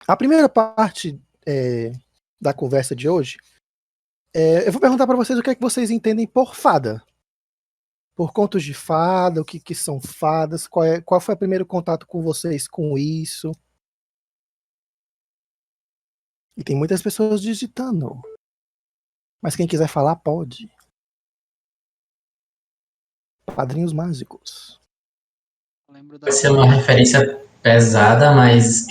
A primeira parte da conversa de hoje, eu vou perguntar para vocês o que é que vocês entendem por fada. Por contos de fada, o que são fadas, qual foi o primeiro contato com vocês com isso? E tem muitas pessoas digitando. Mas quem quiser falar, pode. Padrinhos mágicos. Lembro da Vai ser uma referência pesada, mas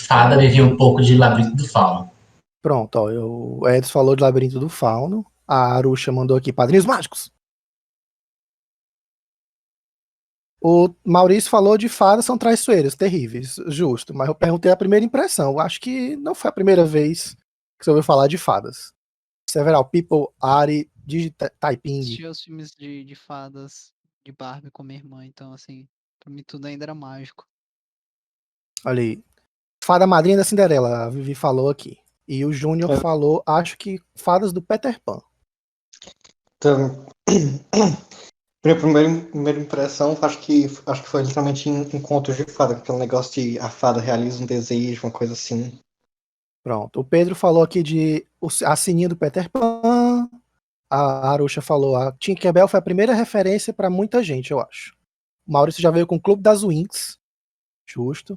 fada me viu um pouco de Labirinto do Fauno. Pronto, ó, o Edson falou de Labirinto do Fauno. A Arusha mandou aqui Padrinhos Mágicos. O Maurício falou de fadas são traiçoeiras, terríveis, justo. Mas eu perguntei a primeira impressão. Eu acho que não foi a primeira vez que você ouviu falar de fadas. Several people, Ari, Typing. Assisti os filmes de fadas de Barbie com minha irmã, então assim, pra mim tudo ainda era mágico. Olha aí. Fada madrinha da Cinderela, a Vivi falou aqui. E o Júnior falou, acho que fadas do Peter Pan. Então, minha primeira impressão, acho que foi literalmente em contos de fada, aquele negócio de a fada realiza um desejo, uma coisa assim. Pronto. O Pedro falou aqui de a sininha do Peter Pan. A Arusha falou, a Tinkerbell foi a primeira referência para muita gente, eu acho. O Maurício já veio com o Clube das Winx. Justo.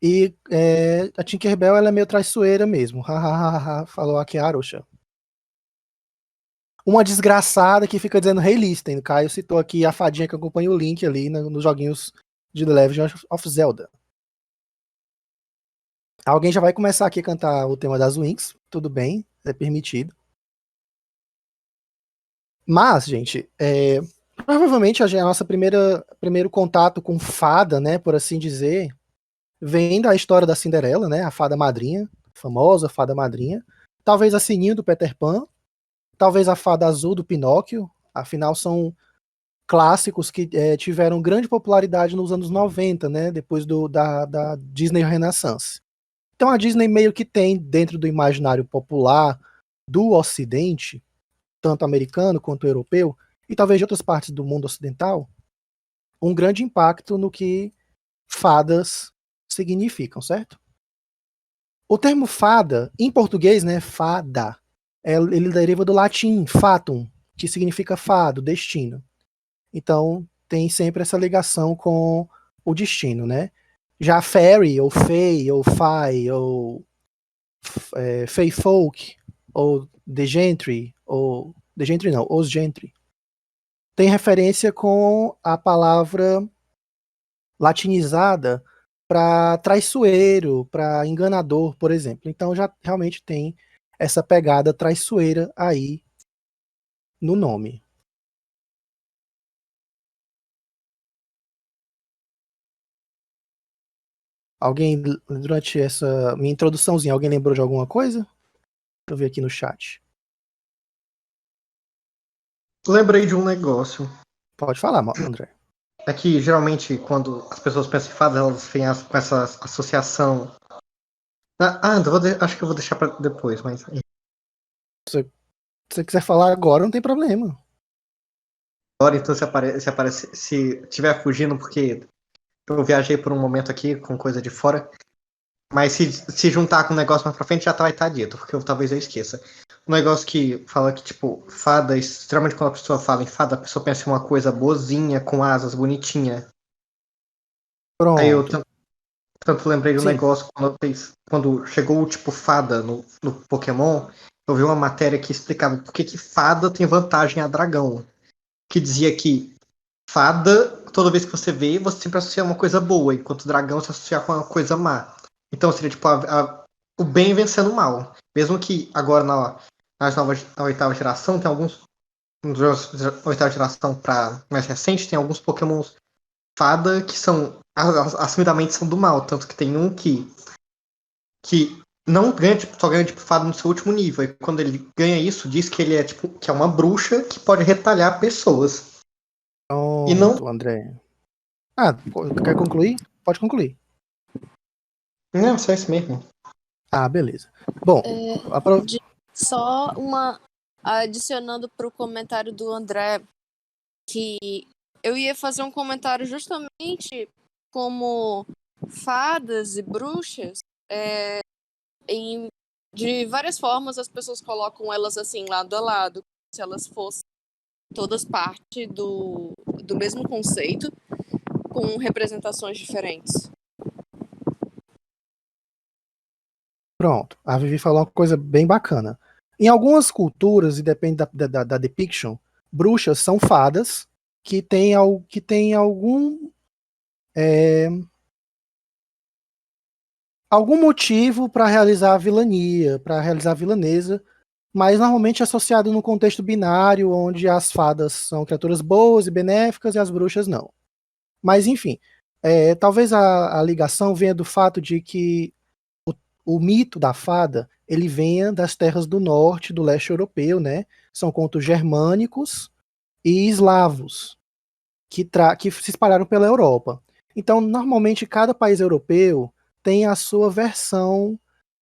E a Tinkerbell ela é meio traiçoeira mesmo. Falou aqui a Arusha. Uma desgraçada que fica dizendo Hey Listen. O Caio citou aqui a fadinha que acompanha o Link ali nos joguinhos de The Legend of Zelda. Alguém já vai começar aqui a cantar o tema das Winx. Tudo bem, é permitido. Mas, gente, provavelmente a nossa primeiro contato com fada, né, por assim dizer, vem da história da Cinderela, né, a fada madrinha, famosa fada madrinha. Talvez a Sininho do Peter Pan, talvez a fada azul do Pinóquio. Afinal, são clássicos que tiveram grande popularidade nos anos 90, né, depois da Disney Renaissance. Então a Disney meio que tem dentro do imaginário popular do Ocidente, tanto americano quanto europeu, e talvez de outras partes do mundo ocidental, um grande impacto no que fadas significam, certo? O termo fada, em português, né, fada, ele deriva do latim fatum, que significa fado, destino. Então, tem sempre essa ligação com o destino, né? Já fairy, ou fey, ou fae, ou fey folk, ou the gentry, ou the gentry não, os gentry, tem referência com a palavra latinizada para traiçoeiro, para enganador, por exemplo. Então já realmente tem essa pegada traiçoeira aí no nome. Alguém, durante essa minha introduçãozinha, alguém lembrou de alguma coisa? Deixa eu ver aqui no chat. Lembrei de um negócio. Pode falar, André. É que geralmente quando as pessoas pensam em fadas, elas vêm com essa associação. Acho que eu vou deixar pra depois, mas. Se você quiser falar agora, não tem problema. Agora então se estiver fugindo, porque eu viajei por um momento aqui com coisa de fora. Mas se juntar com o negócio mais pra frente, já vai estar dito, porque talvez eu esqueça. Um negócio que fala que, tipo, fada, extremamente quando a pessoa fala em fada, a pessoa pensa em uma coisa boazinha, com asas, bonitinha. Pronto. Aí eu tanto lembrei do Sim. negócio quando chegou o tipo fada no Pokémon, eu vi uma matéria que explicava por que fada tem vantagem a dragão. Que dizia que fada, toda vez que você vê, você sempre associa uma coisa boa, enquanto dragão se associa com uma coisa má. Então seria tipo o bem vencendo o mal. Mesmo que agora na oitava geração tem alguns. Na oitava geração para mais recente, tem alguns Pokémons fada que são assumidamente são do mal. Tanto que tem um que não ganha, tipo, só ganha tipo, fada no seu último nível. E quando ele ganha isso, diz que ele é tipo que é uma bruxa que pode retalhar pessoas. Pronto, E não. André. Quer concluir? Pode concluir. Não, só isso mesmo. Beleza. Bom, só uma adicionando para o comentário do André, que eu ia fazer um comentário justamente como fadas e bruxas, de várias formas as pessoas colocam elas assim, lado a lado, se elas fossem todas parte do mesmo conceito, com representações diferentes. Pronto, a Vivi falou uma coisa bem bacana. Em algumas culturas, e depende da depiction, bruxas são fadas que têm algum motivo para realizar a vilania, para realizar a vilanesa, mas normalmente é associado num contexto binário, onde as fadas são criaturas boas e benéficas e as bruxas não. Mas enfim, talvez a ligação venha do fato de que o mito da fada ele venha das terras do norte, do leste europeu, né? São contos germânicos e eslavos que se espalharam pela Europa. Então, normalmente, cada país europeu tem a sua versão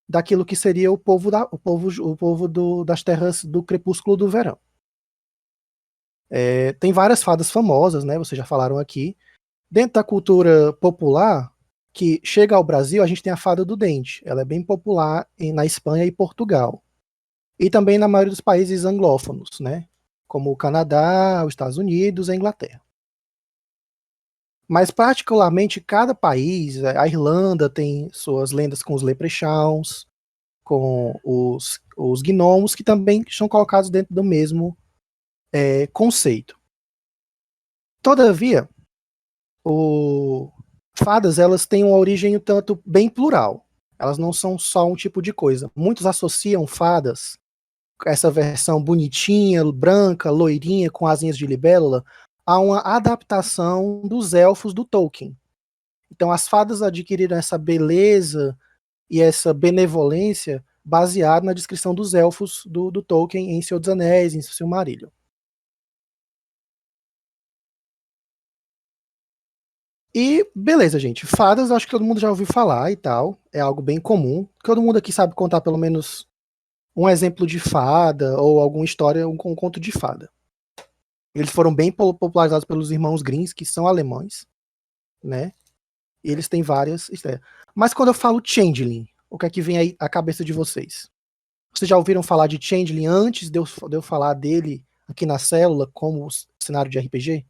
daquilo que seria o povo das terras do crepúsculo do verão. Tem várias fadas famosas, né? Vocês já falaram aqui. Dentro da cultura popular, que chega ao Brasil, a gente tem a fada do dente. Ela é bem popular na Espanha e Portugal. E também na maioria dos países anglófonos, né? Como o Canadá, os Estados Unidos e a Inglaterra. Mas particularmente cada país, a Irlanda tem suas lendas com os leprechauns, com os gnomos, que também são colocados dentro do mesmo conceito. Todavia, fadas elas têm uma origem um tanto bem plural. Elas não são só um tipo de coisa. Muitos associam fadas, essa versão bonitinha, branca, loirinha, com asinhas de libélula, a uma adaptação dos elfos do Tolkien. Então as fadas adquiriram essa beleza e essa benevolência baseada na descrição dos elfos do Tolkien em Senhor dos Anéis, em Silmarillion. E beleza, gente. Fadas, acho que todo mundo já ouviu falar e tal. É algo bem comum. Todo mundo aqui sabe contar pelo menos um exemplo de fada ou alguma história, um conto de fada. Eles foram bem popularizados pelos irmãos Grimm, que são alemães, né? E eles têm várias histórias. Mas quando eu falo Changeling, o que é que vem aí à cabeça de vocês? Vocês já ouviram falar de Changeling antes de eu falar dele aqui na célula como cenário de RPG?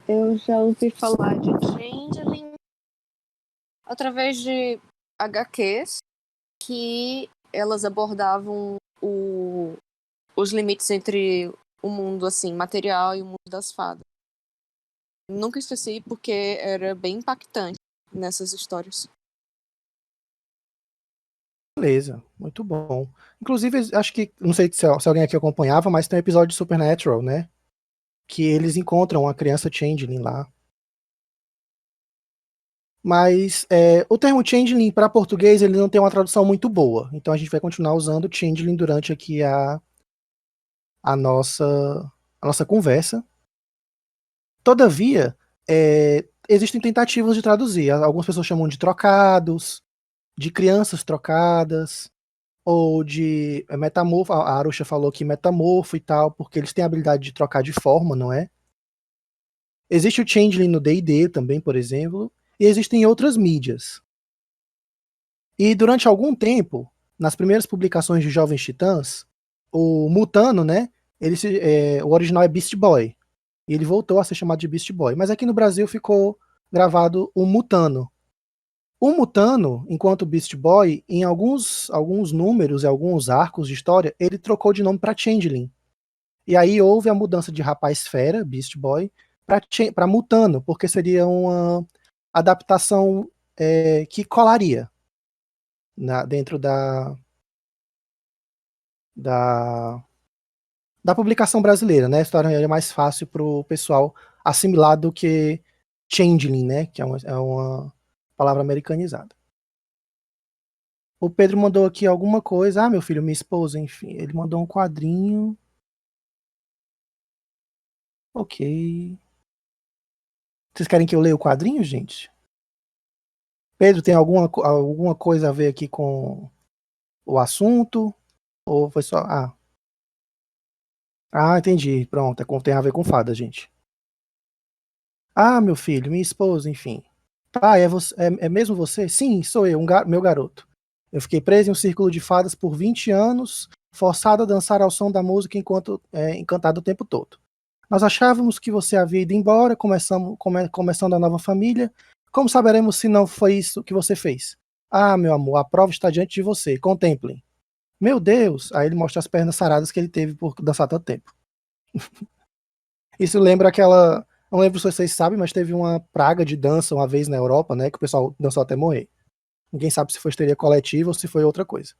Eu já ouvi falar de Changeling através de HQs que elas abordavam os limites entre o mundo assim material e o mundo das fadas. Nunca esqueci porque era bem impactante nessas histórias. Beleza, muito bom. Inclusive, acho que, não sei se alguém aqui acompanhava, mas tem um episódio de Supernatural, né? Que eles encontram uma criança Changeling lá. Mas o termo Changeling para português ele não tem uma tradução muito boa. Então a gente vai continuar usando Changeling durante aqui a nossa conversa. Todavia, existem tentativas de traduzir. Algumas pessoas chamam de trocados, de crianças trocadas, ou de metamorfo. A Arusha falou que metamorfo e tal, porque eles têm a habilidade de trocar de forma, não é? Existe o Changeling no D&D também, por exemplo, e existem outras mídias. E durante algum tempo, nas primeiras publicações de Jovens Titãs, o Mutano, né? O original é Beast Boy. E ele voltou a ser chamado de Beast Boy. Mas aqui no Brasil ficou gravado o Mutano. O Mutano, enquanto Beast Boy, em alguns números e alguns arcos de história, ele trocou de nome para Changeling. E aí houve a mudança de Rapaz Fera, Beast Boy, para Mutano, porque seria uma adaptação que colaria dentro da publicação brasileira, né? A história é mais fácil para o pessoal assimilar do que Changeling, né? Que é uma palavra americanizada. O Pedro mandou aqui alguma coisa. Ah, meu filho, minha esposa, enfim. Ele mandou um quadrinho. Ok. Vocês querem que eu leia o quadrinho, gente? Pedro, tem alguma coisa a ver aqui com o assunto? Ou foi só. Entendi. Pronto. Tem a ver com fada, gente. Ah, meu filho, minha esposa, enfim. Pai, é mesmo você? Sim, sou eu, meu garoto. Eu fiquei preso em um círculo de fadas por 20 anos, forçado a dançar ao som da música enquanto encantado o tempo todo. Nós achávamos que você havia ido embora, começando a nova família. Como saberemos se não foi isso que você fez? Ah, meu amor, a prova está diante de você. Contemplem. Meu Deus! Aí ele mostra as pernas saradas que ele teve por dançar tanto tempo. Isso lembra aquela. Não lembro se vocês sabem, mas teve uma praga de dança uma vez na Europa, né? Que o pessoal dançou até morrer. Ninguém sabe se foi histeria coletiva ou se foi outra coisa.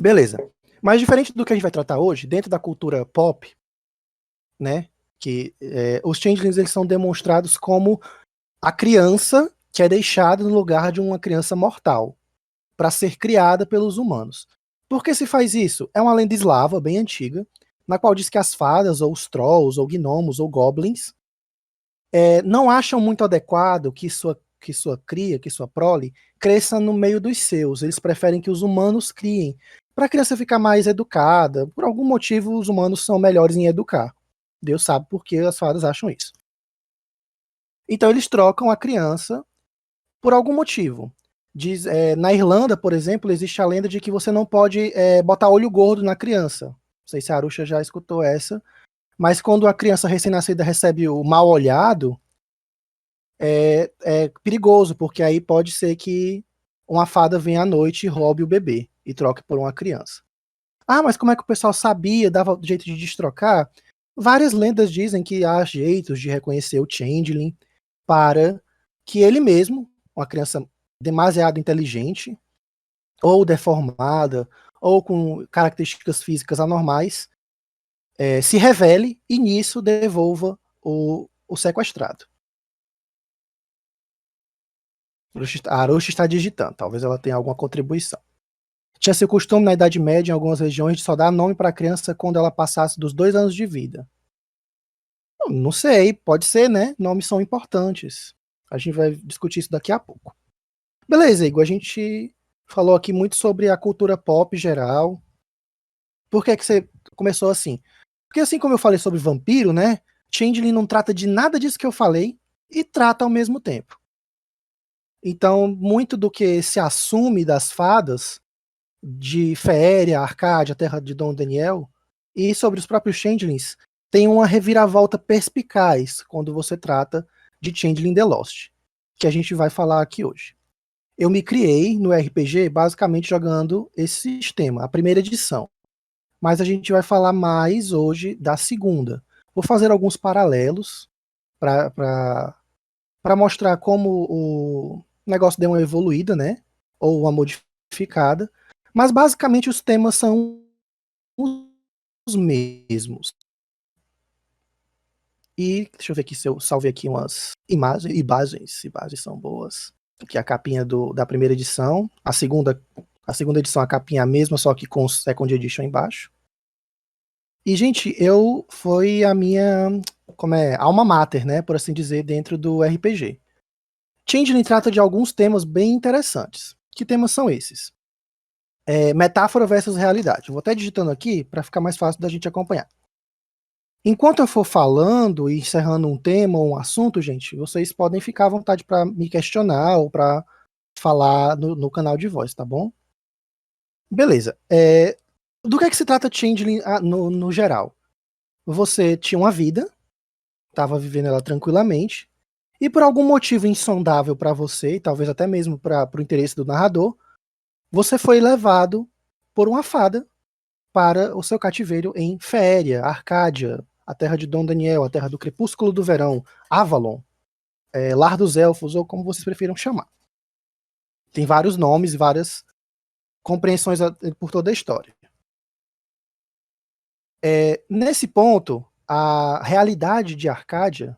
Beleza. Mas diferente do que a gente vai tratar hoje, dentro da cultura pop, né? Que os changelings eles são demonstrados como a criança que é deixada no lugar de uma criança mortal para ser criada pelos humanos. Por que se faz isso? É uma lenda eslava bem antiga, na qual diz que as fadas, ou os trolls, ou gnomos, ou goblins, não acham muito adequado que sua cria, que sua prole, cresça no meio dos seus. Eles preferem que os humanos criem, para a criança ficar mais educada. Por algum motivo, os humanos são melhores em educar. Deus sabe por que as fadas acham isso. Então eles trocam a criança por algum motivo. Na Irlanda, por exemplo, existe a lenda de que você não pode botar olho gordo na criança. Não sei se a Arusha já escutou essa. Mas quando a criança recém-nascida recebe o mal olhado, é perigoso, porque aí pode ser que uma fada venha à noite e roube o bebê e troque por uma criança. Ah, mas como é que o pessoal sabia, dava jeito de destrocar? Várias lendas dizem que há jeitos de reconhecer o changeling para que ele mesmo, uma criança demasiado inteligente, ou deformada, ou com características físicas anormais, se revele e nisso devolva o sequestrado. A Arushi está digitando, talvez ela tenha alguma contribuição. Tinha-se o costume na Idade Média, em algumas regiões, de só dar nome para a criança quando ela passasse dos 2 anos de vida. Não sei, pode ser, né? Nomes são importantes. A gente vai discutir isso daqui a pouco. Beleza, Igor, a gente falou aqui muito sobre a cultura pop geral. Por que você começou assim? Porque assim como eu falei sobre vampiro, né? Changeling não trata de nada disso que eu falei e trata ao mesmo tempo. Então, muito do que se assume das fadas, de Féria, Arcádia, Terra de Dom Daniel, e sobre os próprios changelings, tem uma reviravolta perspicaz quando você trata de Changeling The Lost, que a gente vai falar aqui hoje. Eu me criei no RPG basicamente jogando esse sistema, a primeira edição. Mas a gente vai falar mais hoje da segunda. Vou fazer alguns paralelos para mostrar como o negócio deu uma evoluída, né? Ou uma modificada. Mas basicamente os temas são os mesmos. E deixa eu ver aqui se eu salvei aqui umas imagens são boas. Aqui a capinha da primeira edição. A segunda edição, a capinha é a mesma, só que com o Second Edition embaixo. E, gente, foi a minha, alma mater, né, por assim dizer, dentro do RPG. Changeling trata de alguns temas bem interessantes. Que temas são esses? Metáfora versus realidade. Vou até digitando aqui para ficar mais fácil da gente acompanhar. Enquanto eu for falando e encerrando um tema ou um assunto, gente, vocês podem ficar à vontade para me questionar ou para falar no canal de voz, tá bom? Beleza. Do que se trata Changeling no geral? Você tinha uma vida, estava vivendo ela tranquilamente, e por algum motivo insondável para você, e talvez até mesmo para o interesse do narrador, você foi levado por uma fada para o seu cativeiro em Féria, Arcádia, a terra de Dom Daniel, a terra do crepúsculo do verão, Avalon, Lar dos Elfos, ou como vocês prefiram chamar. Tem vários nomes e várias compreensões por toda a história. Nesse ponto, a realidade de Arcádia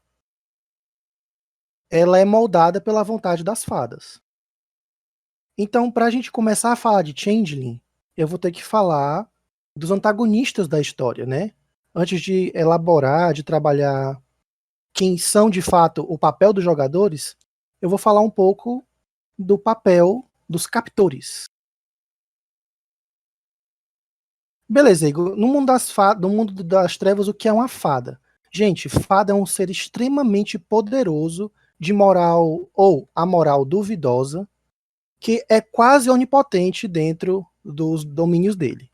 ela é moldada pela vontade das fadas. Então, para a gente começar a falar de Changeling, eu vou ter que falar dos antagonistas da história, né? Antes de elaborar, de trabalhar quem são de fato o papel dos jogadores, eu vou falar um pouco do papel dos captores. Beleza, Igor. No mundo das trevas, o que é uma fada? Gente, fada é um ser extremamente poderoso, de moral ou a moral duvidosa, que é quase onipotente dentro dos domínios dele.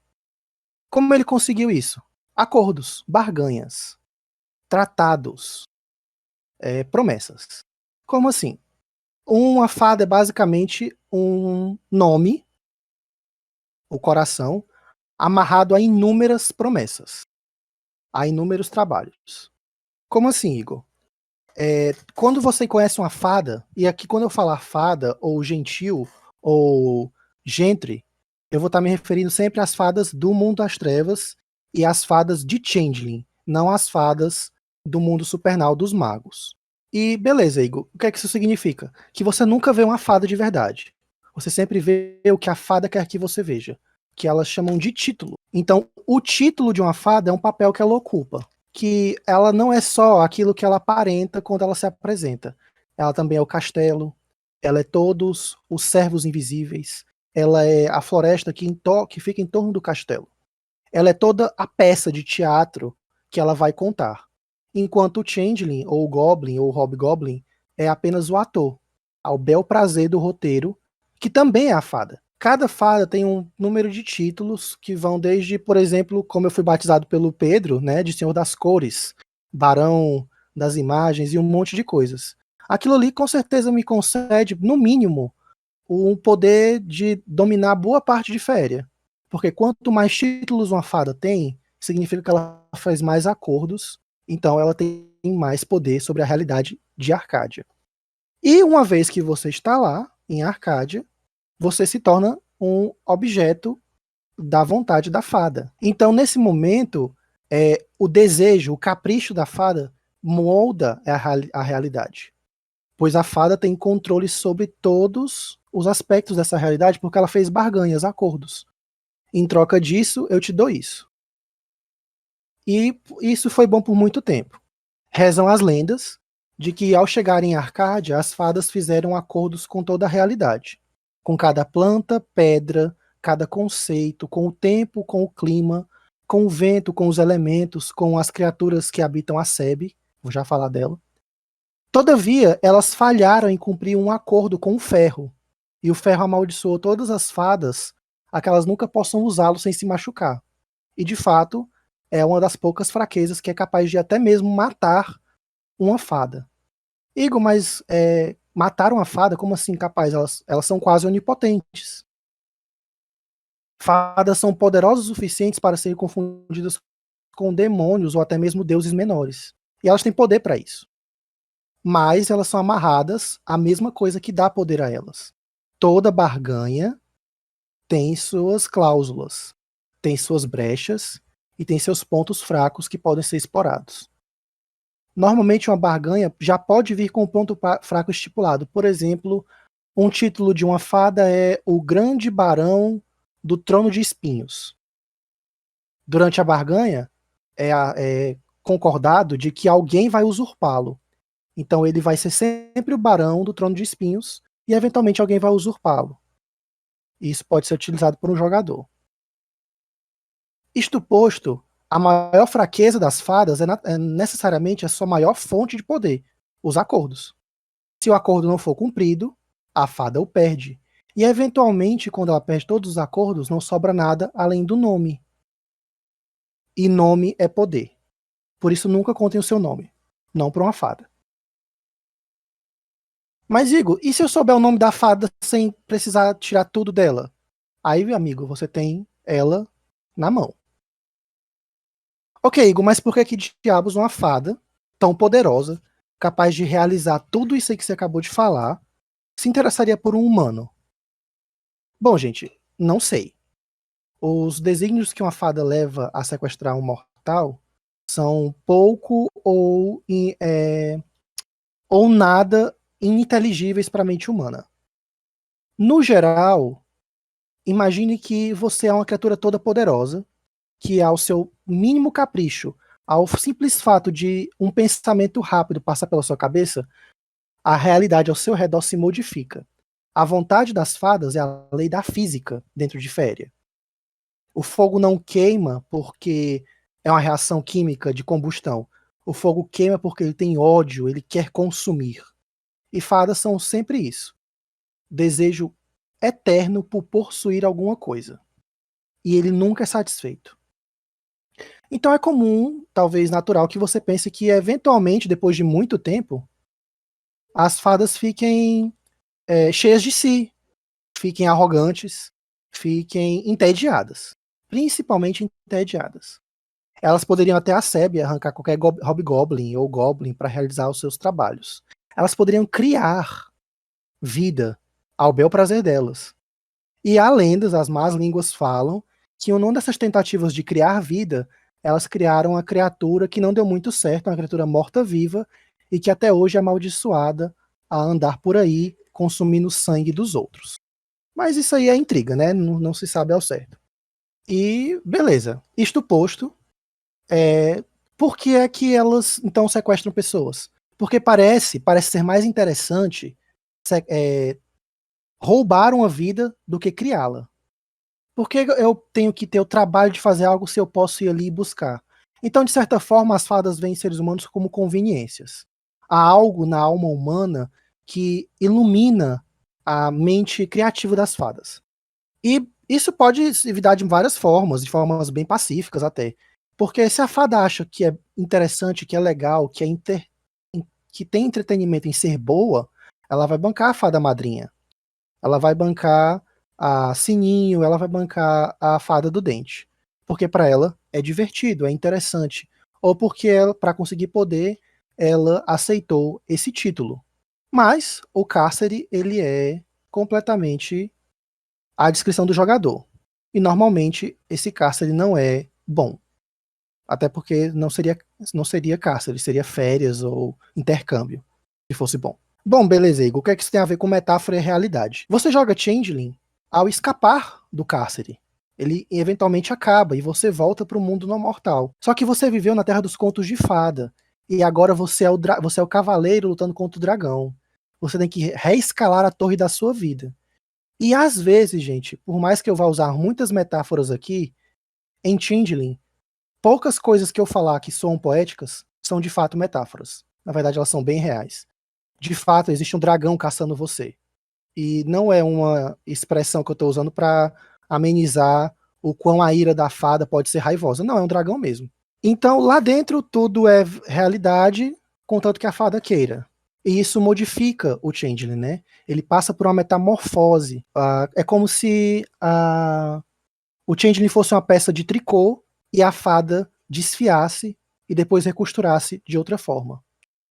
Como ele conseguiu isso? Acordos, barganhas, tratados, promessas. Como assim? Uma fada é basicamente um nome, o coração, amarrado a inúmeras promessas, a inúmeros trabalhos. Como assim, Igor? Quando você conhece uma fada, e aqui quando eu falar fada, ou gentil, ou gentry, eu vou estar me referindo sempre às fadas do mundo das trevas e às fadas de Changeling, não às fadas do mundo supernal dos magos. E beleza, Igor, o que é que isso significa? Que você nunca vê uma fada de verdade. Você sempre vê o que a fada quer que você veja, que elas chamam de título. Então, o título de uma fada é um papel que ela ocupa, que ela não é só aquilo que ela aparenta quando ela se apresenta. Ela também é o castelo, ela é todos os servos invisíveis, ela é a floresta que fica em torno do castelo. Ela é toda a peça de teatro que ela vai contar. Enquanto o Changeling, ou o Goblin, ou o Hobgoblin, é apenas o ator, ao bel prazer do roteiro, que também é a fada. Cada fada tem um número de títulos que vão desde, por exemplo, como eu fui batizado pelo Pedro, né, de Senhor das Cores, Barão das Imagens e um monte de coisas. Aquilo ali com certeza me concede, no mínimo, um poder de dominar boa parte de Féria. Porque quanto mais títulos uma fada tem, significa que ela faz mais acordos, então ela tem mais poder sobre a realidade de Arcádia. E uma vez que você está lá, em Arcádia, você se torna um objeto da vontade da fada. Então, nesse momento, o desejo, o capricho da fada molda a realidade. Pois a fada tem controle sobre todos os aspectos dessa realidade, porque ela fez barganhas, acordos. Em troca disso, eu te dou isso. E isso foi bom por muito tempo. Rezam as lendas de que ao chegarem em Arcádia, as fadas fizeram acordos com toda a realidade. Com cada planta, pedra, cada conceito, com o tempo, com o clima, com o vento, com os elementos, com as criaturas que habitam a Sebe, vou já falar dela. Todavia, elas falharam em cumprir um acordo com o ferro, e o ferro amaldiçoou todas as fadas a que elas nunca possam usá-lo sem se machucar. E de fato, é uma das poucas fraquezas que é capaz de até mesmo matar uma fada. Igor, mas matar uma fada, como assim capaz? Elas são quase onipotentes. Fadas são poderosas o suficientes para serem confundidas com demônios ou até mesmo deuses menores. E elas têm poder para isso. Mas elas são amarradas à mesma coisa que dá poder a elas. Toda barganha tem suas cláusulas, tem suas brechas e tem seus pontos fracos que podem ser explorados. Normalmente uma barganha já pode vir com um ponto fraco estipulado. Por exemplo, um título de uma fada é o Grande Barão do Trono de Espinhos. Durante a barganha, é concordado de que alguém vai usurpá-lo. Então ele vai ser sempre o Barão do Trono de Espinhos e eventualmente alguém vai usurpá-lo. Isso pode ser utilizado por um jogador. Isto posto, a maior fraqueza das fadas é necessariamente a sua maior fonte de poder, os acordos. Se o acordo não for cumprido, a fada o perde. E eventualmente, quando ela perde todos os acordos, não sobra nada além do nome. E nome é poder. Por isso nunca contem o seu nome. Não para uma fada. Mas, Igor, e se eu souber o nome da fada sem precisar tirar tudo dela? Aí, meu amigo, você tem ela na mão. Ok, Igor, mas por que diabos uma fada tão poderosa, capaz de realizar tudo isso aí que você acabou de falar, se interessaria por um humano? Bom, gente, não sei. Os desígnios que uma fada leva a sequestrar um mortal são pouco ou nada ininteligíveis para a mente humana. No geral, imagine que você é uma criatura toda poderosa, que ao seu mínimo capricho, ao simples fato de um pensamento rápido passar pela sua cabeça, a realidade ao seu redor se modifica. A vontade das fadas é a lei da física dentro de Féria. O fogo não queima porque é uma reação química de combustão. O fogo queima porque ele tem ódio, ele quer consumir. E fadas são sempre isso. Desejo eterno por possuir alguma coisa. E ele nunca é satisfeito. Então é comum, talvez natural, que você pense que eventualmente, depois de muito tempo, as fadas fiquem cheias de si, fiquem arrogantes, fiquem entediadas. Principalmente entediadas. Elas poderiam até a SEB arrancar qualquer hobgoblin ou goblin para realizar os seus trabalhos. Elas poderiam criar vida ao bel prazer delas. E há lendas, as más línguas falam, que em uma dessas tentativas de criar vida, elas criaram uma criatura que não deu muito certo, uma criatura morta-viva, e que até hoje é amaldiçoada a andar por aí consumindo o sangue dos outros. Mas isso aí é intriga, né? Não se sabe ao certo. E beleza. Isto posto, por que é que elas então sequestram pessoas? Porque parece ser mais interessante roubar uma vida do que criá-la. Por que eu tenho que ter o trabalho de fazer algo se eu posso ir ali e buscar? Então, de certa forma, as fadas veem seres humanos como conveniências. Há algo na alma humana que ilumina a mente criativa das fadas. E isso pode se evitar de várias formas, de formas bem pacíficas até. Porque se a fada acha que é interessante, que é legal, que tem entretenimento em ser boa, ela vai bancar a fada madrinha. Ela vai bancar a Sininho, ela vai bancar a Fada do Dente. Porque para ela é divertido, é interessante. Ou porque ela, para conseguir poder, ela aceitou esse título. Mas o cárcere, ele é completamente a descrição do jogador. E normalmente esse cárcere não é bom. Até porque não seria cárcere, seria férias ou intercâmbio, se fosse bom. Bom, beleza, Igor. O que é que isso tem a ver com metáfora e realidade? Você joga Changeling ao escapar do cárcere. Ele eventualmente acaba e você volta para o mundo não mortal. Só que você viveu na Terra dos Contos de Fada. E agora você é o cavaleiro lutando contra o dragão. Você tem que reescalar a torre da sua vida. E às vezes, gente, por mais que eu vá usar muitas metáforas aqui, em Changeling, poucas coisas que eu falar que soam poéticas são de fato metáforas. Na verdade, elas são bem reais. De fato, existe um dragão caçando você. E não é uma expressão que eu estou usando para amenizar o quão a ira da fada pode ser raivosa. Não, é um dragão mesmo. Então, lá dentro, tudo é realidade, contanto que a fada queira. E isso modifica o Changeling, né? Ele passa por uma metamorfose. É como se o Changeling fosse uma peça de tricô e a fada desfiasse e depois recosturasse de outra forma.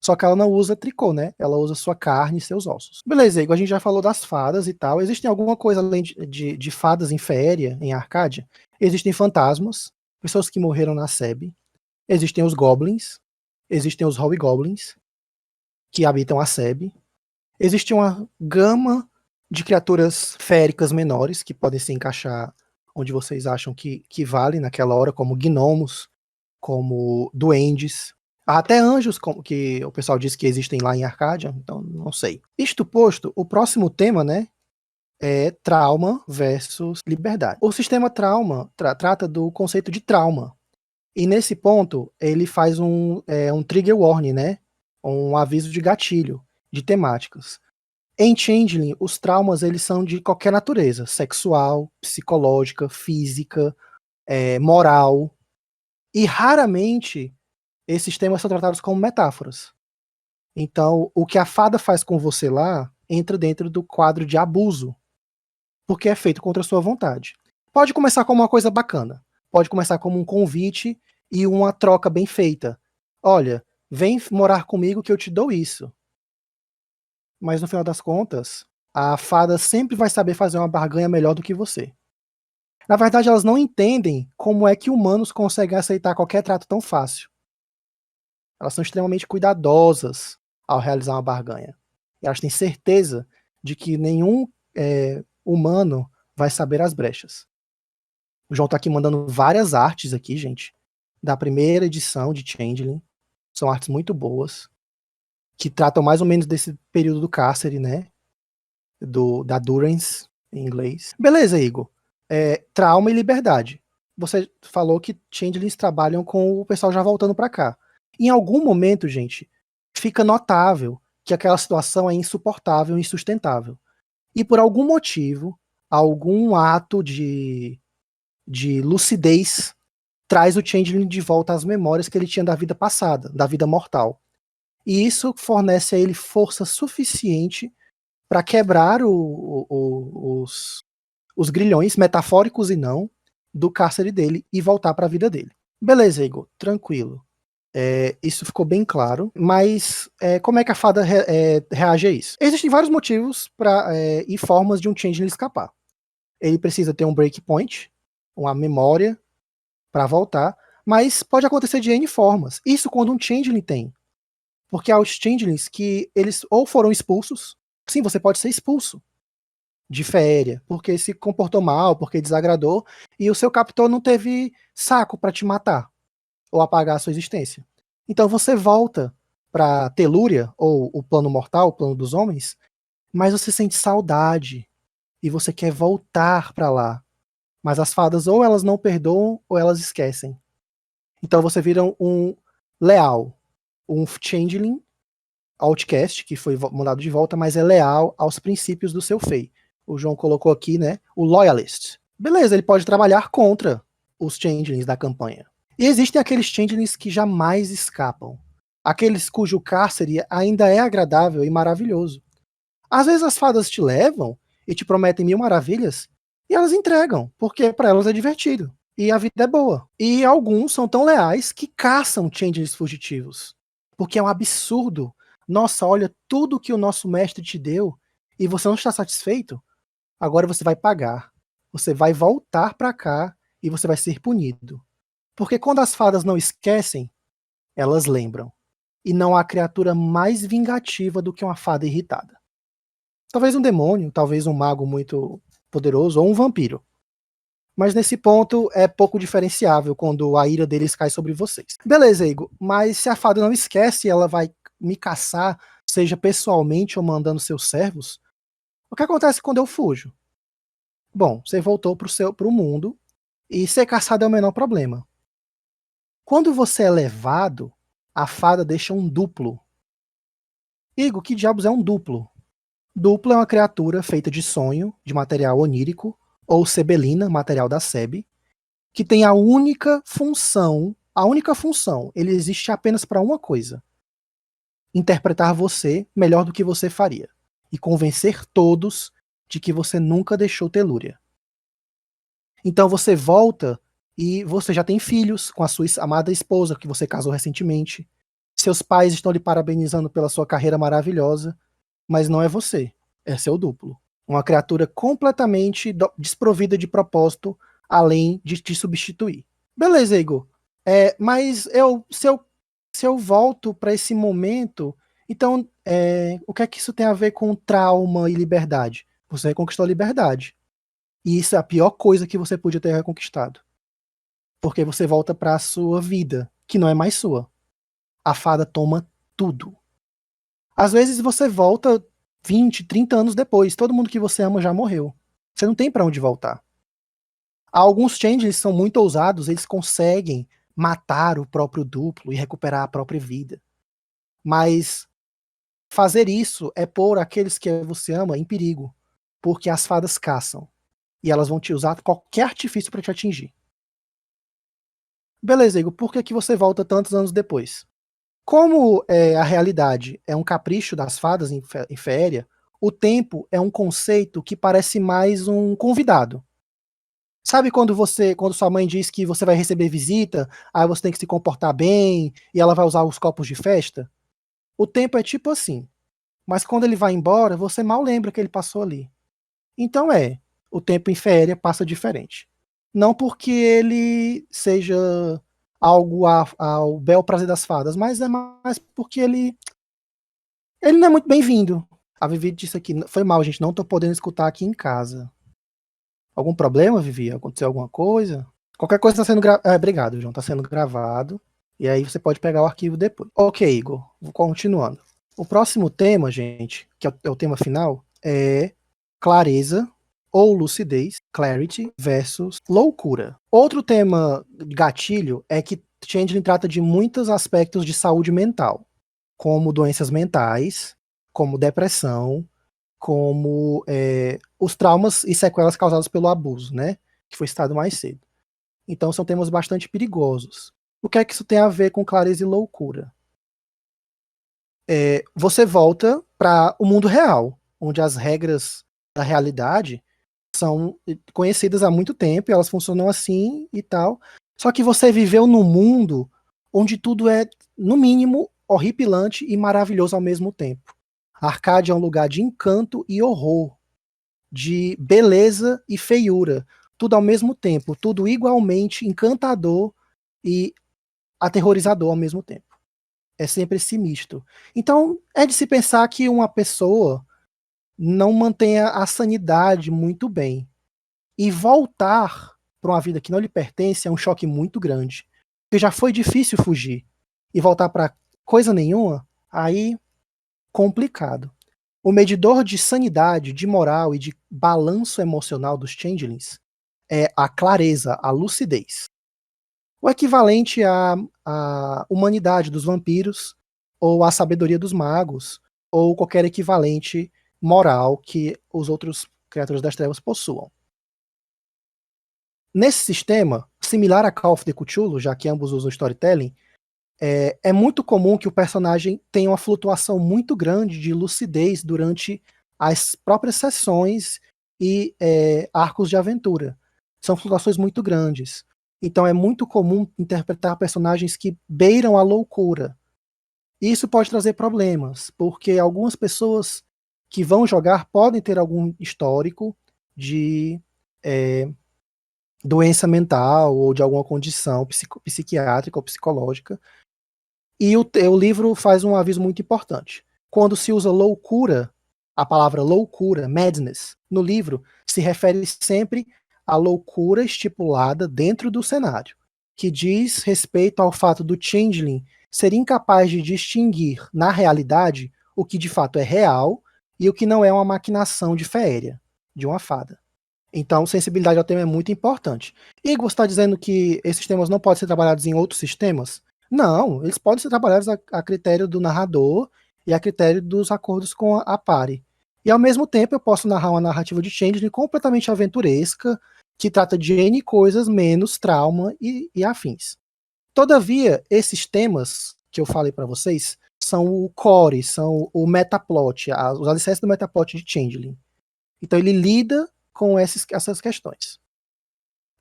Só que ela não usa tricô, né? Ela usa sua carne e seus ossos. Beleza, Igor, a gente já falou das fadas e tal. Existem alguma coisa além de fadas em Féria, em Arcádia? Existem fantasmas, pessoas que morreram na SEB. Existem os goblins. Existem os hobgoblins, que habitam a SEB. Existe uma gama de criaturas féricas menores, que podem se encaixar onde vocês acham que vale naquela hora, como gnomos, como duendes, até anjos, que o pessoal diz que existem lá em Arcádia, então não sei. Isto posto, o próximo tema, né, é trauma versus liberdade. O sistema trauma trata do conceito de trauma. E nesse ponto, ele faz um trigger warning, né, um aviso de gatilho de temáticas. Em Changeling, os traumas eles são de qualquer natureza, sexual, psicológica, física, moral, e raramente esses temas são tratados como metáforas. Então, o que a fada faz com você lá entra dentro do quadro de abuso, porque é feito contra a sua vontade. Pode começar como uma coisa bacana, pode começar como um convite e uma troca bem feita. Olha, vem morar comigo que eu te dou isso. Mas no final das contas, a fada sempre vai saber fazer uma barganha melhor do que você. Na verdade, elas não entendem como é que humanos conseguem aceitar qualquer trato tão fácil. Elas são extremamente cuidadosas ao realizar uma barganha. E elas têm certeza de que nenhum humano vai saber as brechas. O João tá aqui mandando várias artes aqui, gente, da primeira edição de Changeling. São artes muito boas, que tratam mais ou menos desse período do cárcere, né? Da durance, em inglês. Beleza, Igor. Trauma e liberdade. você falou que changelings trabalham com o pessoal já voltando pra cá. Em algum momento, gente, fica notável que aquela situação é insuportável e insustentável. E por algum motivo, algum ato de lucidez traz o changeling de volta às memórias que ele tinha da vida passada, da vida mortal. E isso fornece a ele força suficiente para quebrar os grilhões, metafóricos e não, do cárcere dele e voltar para a vida dele. Beleza, Igor, tranquilo. Isso ficou bem claro, mas como é que a fada reage a isso? Existem vários motivos e formas de um changeling escapar. Ele precisa ter um breakpoint, uma memória para voltar, mas pode acontecer de N formas. Isso quando um changeling tem. Porque há os changelings que eles ou foram expulsos, sim, você pode ser expulso de féria, porque se comportou mal, porque desagradou, e o seu captor não teve saco para te matar ou apagar a sua existência. Então você volta pra Telúria, ou o plano mortal, o plano dos homens, mas você sente saudade e você quer voltar pra lá. Mas as fadas ou elas não perdoam ou elas esquecem. Então você vira um leal, um changeling outcast, que foi mandado de volta, mas é leal aos princípios do seu Fey. O João colocou aqui, né, o loyalist. Beleza, ele pode trabalhar contra os changelings da campanha. E existem aqueles changelings que jamais escapam. Aqueles cujo cárcere ainda é agradável e maravilhoso. Às vezes as fadas te levam e te prometem mil maravilhas e elas entregam, porque para elas é divertido. E a vida é boa. E alguns são tão leais que caçam changelings fugitivos. Porque é um absurdo. Nossa, olha tudo que o nosso mestre te deu e você não está satisfeito? Agora você vai pagar. Você vai voltar para cá e você vai ser punido. Porque quando as fadas não esquecem, elas lembram. E não há criatura mais vingativa do que uma fada irritada. Talvez um demônio, talvez um mago muito poderoso ou um vampiro. Mas nesse ponto é pouco diferenciável quando a ira deles cai sobre vocês. Beleza, Igor, mas se a fada não esquece, ela vai me caçar, seja pessoalmente ou mandando seus servos, o que acontece quando eu fujo? Bom, você voltou pro mundo e ser caçado é o menor problema. Quando você é levado, a fada deixa um duplo. Igor, que diabos é um duplo? Duplo é uma criatura feita de sonho, de material onírico, ou sebelina, material da Seb, que tem a única função, ele existe apenas para uma coisa: interpretar você melhor do que você faria, e convencer todos de que você nunca deixou Telúria. Então você volta e você já tem filhos com a sua amada esposa, que você casou recentemente. Seus pais estão lhe parabenizando pela sua carreira maravilhosa, mas não é você, é seu duplo. Uma criatura completamente desprovida de propósito, além de te substituir. Beleza, Igor. Mas se eu volto para esse momento, então o que é que isso tem a ver com trauma e liberdade? Você reconquistou a liberdade. E isso é a pior coisa que você podia ter reconquistado. Porque você volta para a sua vida, que não é mais sua. A fada toma tudo. Às vezes você volta 20, 30 anos depois, todo mundo que você ama já morreu. Você não tem para onde voltar. Alguns changelings são muito ousados, eles conseguem matar o próprio duplo e recuperar a própria vida. Mas fazer isso é pôr aqueles que você ama em perigo, porque as fadas caçam e elas vão te usar qualquer artifício para te atingir. Beleza, Igor, por que você volta tantos anos depois? Como a realidade é um capricho das fadas em Féria, o tempo é um conceito que parece mais um convidado. Sabe quando sua mãe diz que você vai receber visita, aí você tem que se comportar bem, e ela vai usar os copos de festa? O tempo é tipo assim. Mas quando ele vai embora, você mal lembra que ele passou ali. Então o tempo em Féria passa diferente. Não porque ele seja algo ao bel prazer das fadas, mas é mais porque ele não é muito bem-vindo. A Vivi disse aqui, foi mal, gente, não tô podendo escutar aqui em casa. Algum problema, Vivi? Aconteceu alguma coisa? Qualquer coisa tá sendo gravado. Obrigado, João, tá sendo gravado. E aí você pode pegar o arquivo depois. Ok, Igor, vou continuando. O próximo tema, gente, que é o tema final, é clareza ou lucidez, clarity, versus loucura. Outro tema gatilho é que Changeling trata de muitos aspectos de saúde mental, como doenças mentais, como depressão, como os traumas e sequelas causadas pelo abuso, né? Que foi citado mais cedo. Então são temas bastante perigosos. O que é que isso tem a ver com clareza e loucura? Você volta para o mundo real, onde as regras da realidade são conhecidas há muito tempo, e elas funcionam assim e tal. Só que você viveu num mundo onde tudo é, no mínimo, horripilante e maravilhoso ao mesmo tempo. A Arcádia é um lugar de encanto e horror, de beleza e feiura, tudo ao mesmo tempo, tudo igualmente encantador e aterrorizador ao mesmo tempo. É sempre esse misto. Então, é de se pensar que uma pessoa não mantenha a sanidade muito bem. E voltar para uma vida que não lhe pertence é um choque muito grande. Porque já foi difícil fugir. E voltar para coisa nenhuma, aí complicado. O medidor de sanidade, de moral e de balanço emocional dos changelings é a clareza, a lucidez. O equivalente à humanidade dos vampiros, ou à sabedoria dos magos, ou qualquer equivalente moral que os outros criaturas das trevas possuam. Nesse sistema, similar a Call of the Cthulhu, já que ambos usam storytelling, é muito comum que o personagem tenha uma flutuação muito grande de lucidez durante as próprias sessões e arcos de aventura. São flutuações muito grandes. Então é muito comum interpretar personagens que beiram a loucura. Isso pode trazer problemas, porque algumas pessoas que vão jogar podem ter algum histórico de doença mental ou de alguma condição psiquiátrica ou psicológica. E o livro faz um aviso muito importante. Quando se usa loucura, a palavra loucura, madness, no livro, se refere sempre à loucura estipulada dentro do cenário, que diz respeito ao fato do changeling ser incapaz de distinguir na realidade o que de fato é real e o que não é uma maquinação de féria, de uma fada. Então, sensibilidade ao tema é muito importante. Igor, você está dizendo que esses temas não podem ser trabalhados em outros sistemas? Não, eles podem ser trabalhados a critério do narrador e a critério dos acordos com a party. E ao mesmo tempo eu posso narrar uma narrativa de Changeling completamente aventuresca, que trata de N coisas menos trauma e afins. Todavia, esses temas que eu falei para vocês são o core, são o metaplot, os alicerces do metaplot de Changeling. Então ele lida com essas questões.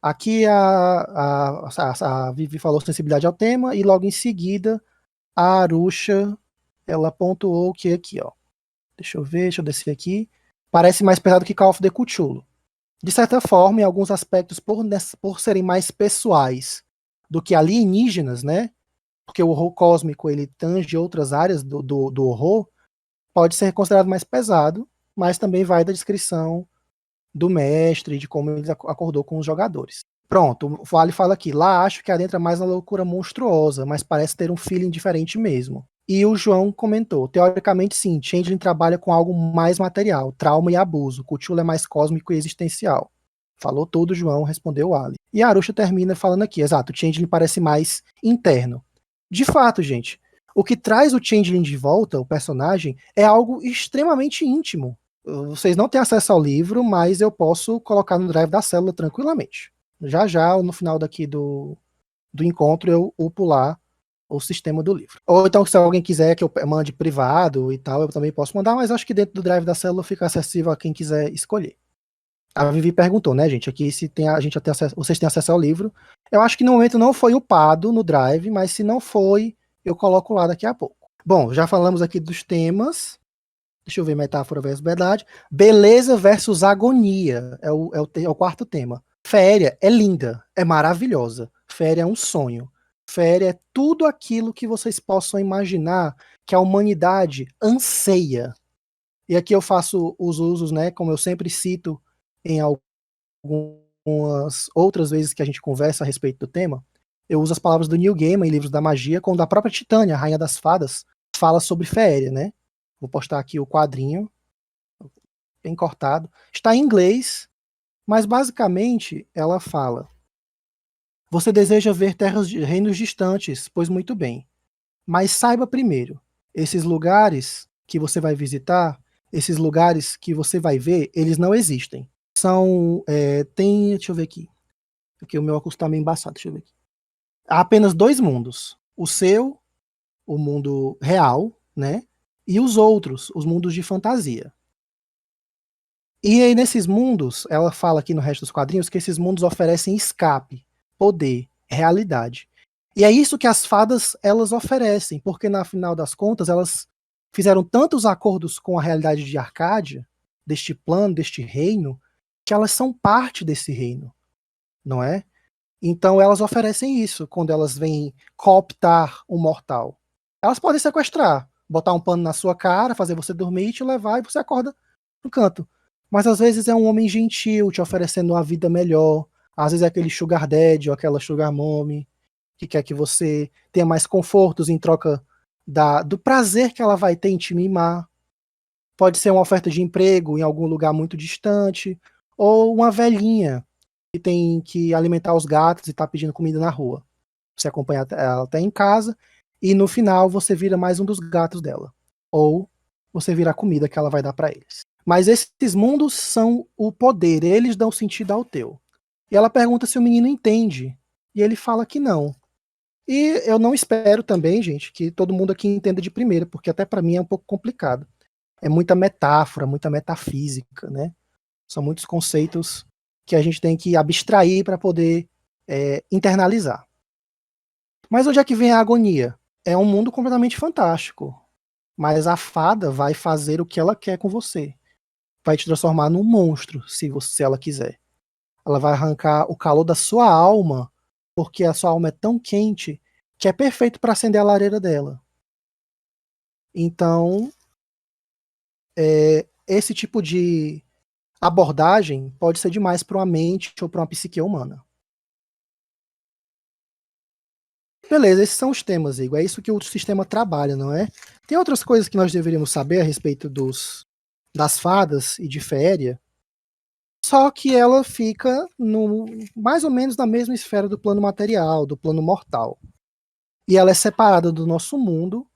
Aqui a Vivi falou sensibilidade ao tema, e logo em seguida a Arusha, ela pontuou que aqui, ó. Deixa eu descer aqui. Parece mais pesado que Call of the Cthulhu. De certa forma, em alguns aspectos, por serem mais pessoais do que alienígenas, né? Porque o horror cósmico ele tange outras áreas do horror, pode ser considerado mais pesado, mas também vai da descrição do mestre, de como ele acordou com os jogadores. Pronto, o Vale fala aqui, lá acho que adentra mais na loucura monstruosa, mas parece ter um feeling diferente mesmo. E o João comentou, teoricamente sim, Changeling trabalha com algo mais material, trauma e abuso, Cthulhu é mais cósmico e existencial. Falou tudo, João, respondeu o Ali. E a Arusha termina falando aqui, exato, o Changeling parece mais interno. De fato, gente, o que traz o Changeling de volta, o personagem, é algo extremamente íntimo. Vocês não têm acesso ao livro, mas eu posso colocar no drive da célula tranquilamente. Já, no final daqui do encontro, eu upo lá o sistema do livro. Ou então, se alguém quiser que eu mande privado e tal, eu também posso mandar, mas acho que dentro do drive da célula fica acessível a quem quiser escolher. A Vivi perguntou, né, gente, aqui se tem a gente tem acesso, vocês têm acesso ao livro. Eu acho que no momento não foi upado no drive, mas se não foi, eu coloco lá daqui a pouco. Bom, já falamos aqui dos temas. Deixa eu ver, metáfora versus verdade. Beleza versus agonia é o quarto tema. Féria é linda, é maravilhosa. Féria é um sonho. Féria é tudo aquilo que vocês possam imaginar que a humanidade anseia. E aqui eu faço os usos, né, como eu sempre cito em algumas outras vezes que a gente conversa a respeito do tema, eu uso as palavras do Neil Gaiman em Livros da Magia, quando a própria Titânia, a Rainha das Fadas, fala sobre Féria, né? Vou postar aqui o quadrinho, bem cortado. Está em inglês, Mas basicamente ela fala: você deseja ver reinos distantes, pois muito bem. Mas saiba primeiro, esses lugares que você vai visitar, esses lugares que você vai ver, eles não existem. Deixa eu ver aqui, porque o meu óculos tá meio embaçado, deixa eu ver aqui. Há apenas dois mundos, o seu, o mundo real, né, e os outros, os mundos de fantasia. E aí nesses mundos, ela fala aqui no resto dos quadrinhos que esses mundos oferecem escape, poder, realidade. E é isso que as fadas elas oferecem, porque na final das contas elas fizeram tantos acordos com a realidade de Arcádia, deste plano, deste reino, que elas são parte desse reino, não é? Então elas oferecem isso quando elas vêm cooptar um mortal. Elas podem sequestrar, botar um pano na sua cara, fazer você dormir e te levar e você acorda no canto. Mas às vezes é um homem gentil te oferecendo uma vida melhor. Às vezes é aquele sugar daddy ou aquela sugar mommy que quer que você tenha mais confortos em troca do prazer que ela vai ter em te mimar. Pode ser uma oferta de emprego em algum lugar muito distante, ou uma velhinha que tem que alimentar os gatos e tá pedindo comida na rua. Você acompanha ela até em casa e no final você vira mais um dos gatos dela. Ou você vira a comida que ela vai dar para eles. Mas esses mundos são o poder, eles dão sentido ao teu. E ela pergunta se o menino entende. E ele fala que não. E eu não espero também, gente, que todo mundo aqui entenda de primeira, porque até para mim é um pouco complicado. É muita metáfora, muita metafísica, né? São muitos conceitos que a gente tem que abstrair para poder internalizar. Mas onde é que vem a agonia? É um mundo completamente fantástico. Mas a fada vai fazer o que ela quer com você. Vai te transformar num monstro, se ela quiser. Ela vai arrancar o calor da sua alma, porque a sua alma é tão quente que é perfeito para acender a lareira dela. Então, esse tipo de abordagem pode ser demais para uma mente ou para uma psique humana. Beleza, esses são os temas, Igor. É isso que o sistema trabalha, não é? Tem outras coisas que nós deveríamos saber a respeito das fadas e de Féria, só que ela fica mais ou menos na mesma esfera do plano material, do plano mortal. E ela é separada do nosso mundo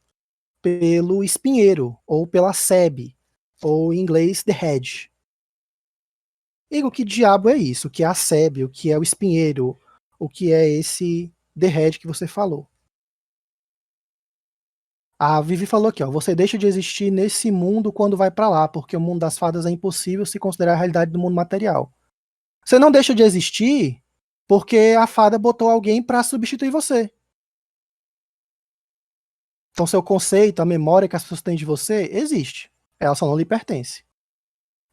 pelo espinheiro, ou pela sebe, ou em inglês, the hedge. Igor, que diabo é isso? O que é a sebe? O que é o espinheiro? O que é esse the hedge que você falou? A Vivi falou aqui, ó, você deixa de existir nesse mundo quando vai para lá, porque o mundo das fadas é impossível se considerar a realidade do mundo material. Você não deixa de existir porque a fada botou alguém para substituir você. Então seu conceito, a memória que as pessoas têm de você, existe. Ela só não lhe pertence.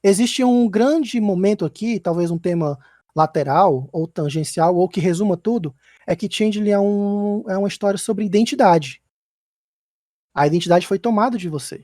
Existe um grande momento aqui, talvez um tema lateral ou tangencial, ou que resuma tudo, é que Changeling é uma história sobre identidade. A identidade foi tomada de você.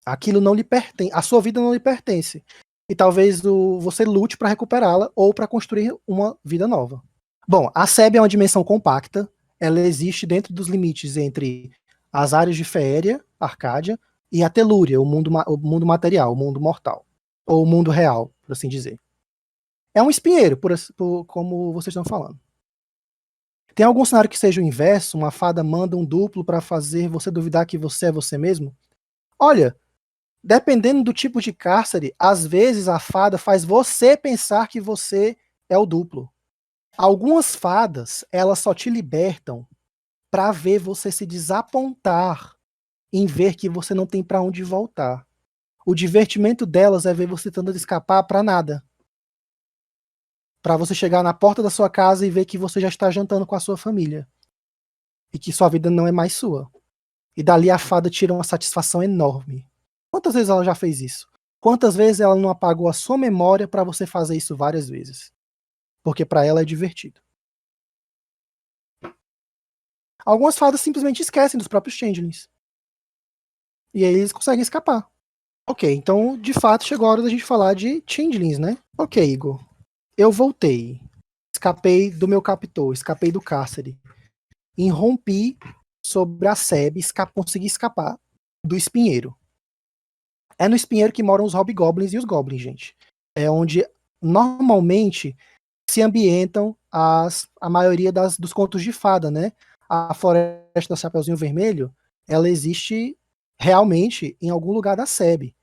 Aquilo não lhe pertence, a sua vida não lhe pertence. E talvez você lute para recuperá-la ou para construir uma vida nova. Bom, a SEB é uma dimensão compacta, ela existe dentro dos limites entre as áreas de Féria, Arcádia, e a Telúria, o mundo material, o mundo mortal. Ou o mundo real, por assim dizer. É um espinheiro, como vocês estão falando. Tem algum cenário que seja o inverso? Uma fada manda um duplo para fazer você duvidar que você é você mesmo? Olha, dependendo do tipo de cárcere, às vezes a fada faz você pensar que você é o duplo. Algumas fadas, elas só te libertam para ver você se desapontar em ver que você não tem para onde voltar. O divertimento delas é ver você tentando escapar para nada. Para você chegar na porta da sua casa e ver que você já está jantando com a sua família. E que sua vida não é mais sua. E dali a fada tira uma satisfação enorme. Quantas vezes ela já fez isso? Quantas vezes ela não apagou a sua memória para você fazer isso várias vezes? Porque para ela é divertido. Algumas fadas simplesmente esquecem dos próprios changelings. E aí eles conseguem escapar. Ok, então de fato chegou a hora da gente falar de changelings, né? Ok, Igor. Eu voltei. Escapei do meu captor, escapei do cárcere. Irrompi sobre a SEB, consegui escapar do espinheiro. É no espinheiro que moram os hobgoblins e os goblins, gente. é onde normalmente se ambientam a maioria dos contos de fada, né? A Floresta do Chapeuzinho Vermelho, ela existe realmente em algum lugar da SEB.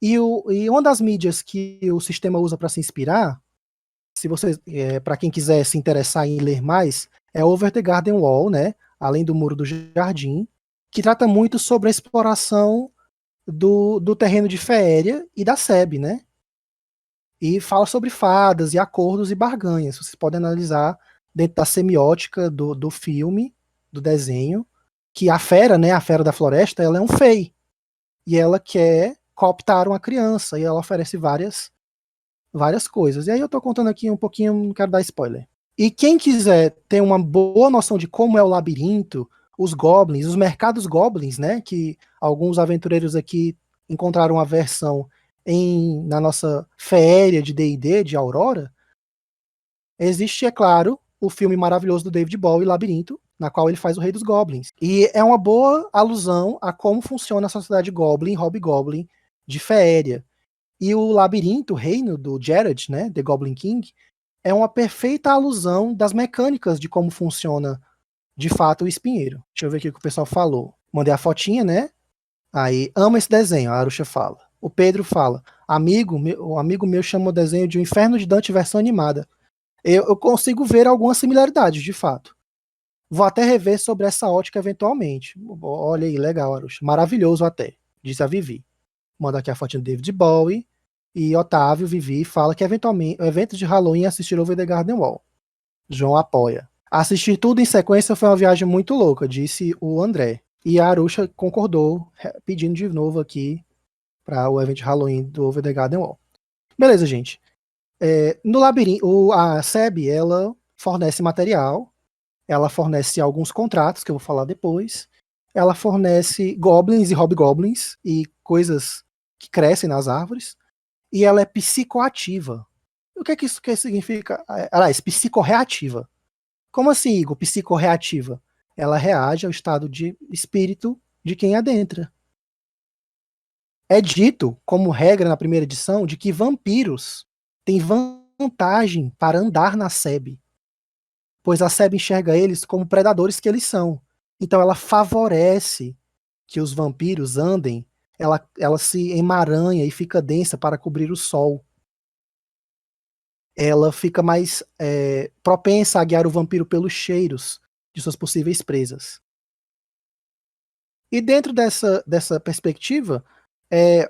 E uma das mídias que o sistema usa para se inspirar, se você, para quem quiser se interessar em ler mais, é Over the Garden Wall, né? Além do Muro do Jardim, que trata muito sobre a exploração do terreno de Féria e da SEB, né? E fala sobre fadas e acordos e barganhas. Vocês podem analisar dentro da semiótica do filme, do desenho, que a fera, né, a fera da floresta, ela é um fei. E ela quer cooptar uma criança, e ela oferece várias coisas. E aí eu tô contando aqui um pouquinho, não quero dar spoiler. E quem quiser ter uma boa noção de como é o labirinto, os goblins, os mercados goblins, né, que alguns aventureiros aqui encontraram a versão na nossa féria de D&D, de Aurora, existe, é claro, o filme maravilhoso do David Bowie, Labirinto, na qual ele faz o Rei dos Goblins. E é uma boa alusão a como funciona a sociedade Goblin, Hobgoblin, de Féria. E o Labirinto, o reino do Jared, né, The Goblin King, é uma perfeita alusão das mecânicas de como funciona, de fato, o espinheiro. Deixa eu ver aqui o que o pessoal falou. Mandei a fotinha, né? Aí, ama esse desenho, a Arusha fala. O Pedro fala, um amigo meu chamou o desenho de O Inferno de Dante versão animada. Eu consigo ver algumas similaridades, de fato. Vou até rever sobre essa ótica eventualmente. Olha aí, legal, Arusha. Maravilhoso até, disse a Vivi. Manda aqui a fotinha do David Bowie. E Otávio, Vivi, fala que eventualmente, eventos de Halloween assistir Over the Garden Wall. João apoia. Assistir tudo em sequência foi uma viagem muito louca, disse o André. E a Arusha concordou, pedindo de novo aqui para o evento de Halloween do Over the Garden Wall. Beleza, gente. No labirinto, a SEB, ela fornece material, ela fornece alguns contratos, que eu vou falar depois, ela fornece goblins e hobgoblins e coisas que crescem nas árvores, e ela é psicoativa. O que é que isso significa? Aliás, psicorreativa. Como assim, Igor, psicorreativa? Ela reage ao estado de espírito de quem adentra. É dito, como regra na primeira edição, de que vampiros têm vantagem para andar na SEB, pois a SEB enxerga eles como predadores que eles são. Então ela favorece que os vampiros andem, ela se emaranha e fica densa para cobrir o sol. Ela fica mais propensa a guiar o vampiro pelos cheiros de suas possíveis presas. E dentro dessa perspectiva,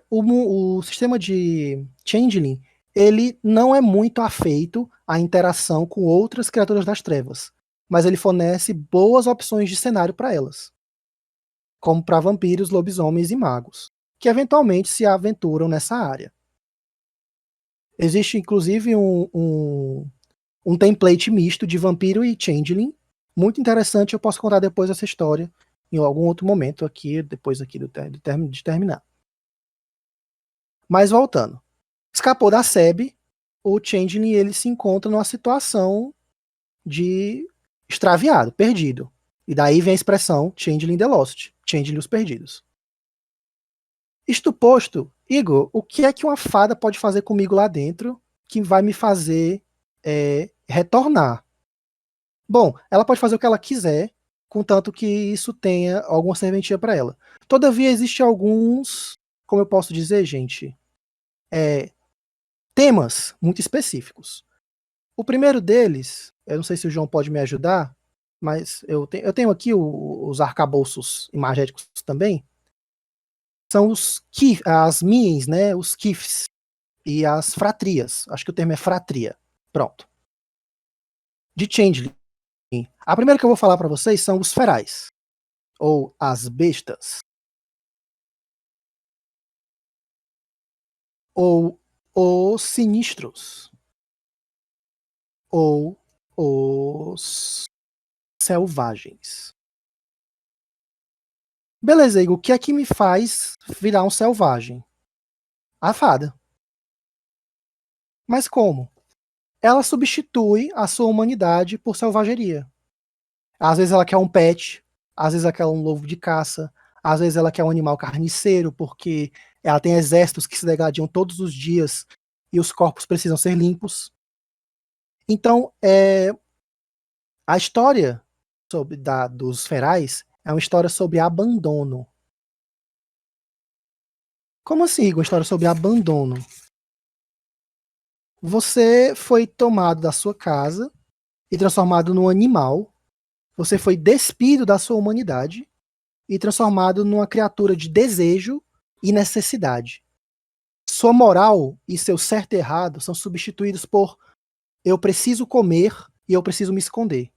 o sistema de Changeling, ele não é muito afeito à interação com outras criaturas das trevas, mas ele fornece boas opções de cenário para elas, como para vampiros, lobisomens e magos, que eventualmente se aventuram nessa área. Existe inclusive um template misto de vampiro e changeling, muito interessante. Eu posso contar depois essa história em algum outro momento aqui, depois aqui de terminar. Mas voltando, escapou da SEB, o changeling ele se encontra numa situação de extraviado, perdido. E daí vem a expressão changeling the lost, changeling os perdidos. Isto posto, Igor, o que é que uma fada pode fazer comigo lá dentro que vai me fazer retornar? Bom, ela pode fazer o que ela quiser, contanto que isso tenha alguma serventia para ela. Todavia, existem alguns, como eu posso dizer, gente, temas muito específicos. O primeiro deles, eu não sei se o João pode me ajudar, mas eu tenho aqui os arcabouços imagéticos também. São as miens, né, os kifs e as fratrias. Acho que o termo é fratria. Pronto. De Changeling. A primeira que eu vou falar para vocês são os ferais, ou as bestas, ou os sinistros, ou os selvagens. Beleza, Igor, o que é que me faz virar um selvagem? A fada. Mas como? Ela substitui a sua humanidade por selvageria. Às vezes ela quer um pet, às vezes ela quer um lobo de caça, às vezes ela quer um animal carniceiro, porque ela tem exércitos que se degladiam todos os dias e os corpos precisam ser limpos. Então, a história dos ferais é uma história sobre abandono. Como assim, Igor? Uma história sobre abandono? Você foi tomado da sua casa e transformado num animal. Você foi despido da sua humanidade e transformado numa criatura de desejo e necessidade. Sua moral e seu certo e errado são substituídos por eu preciso comer e eu preciso me esconder.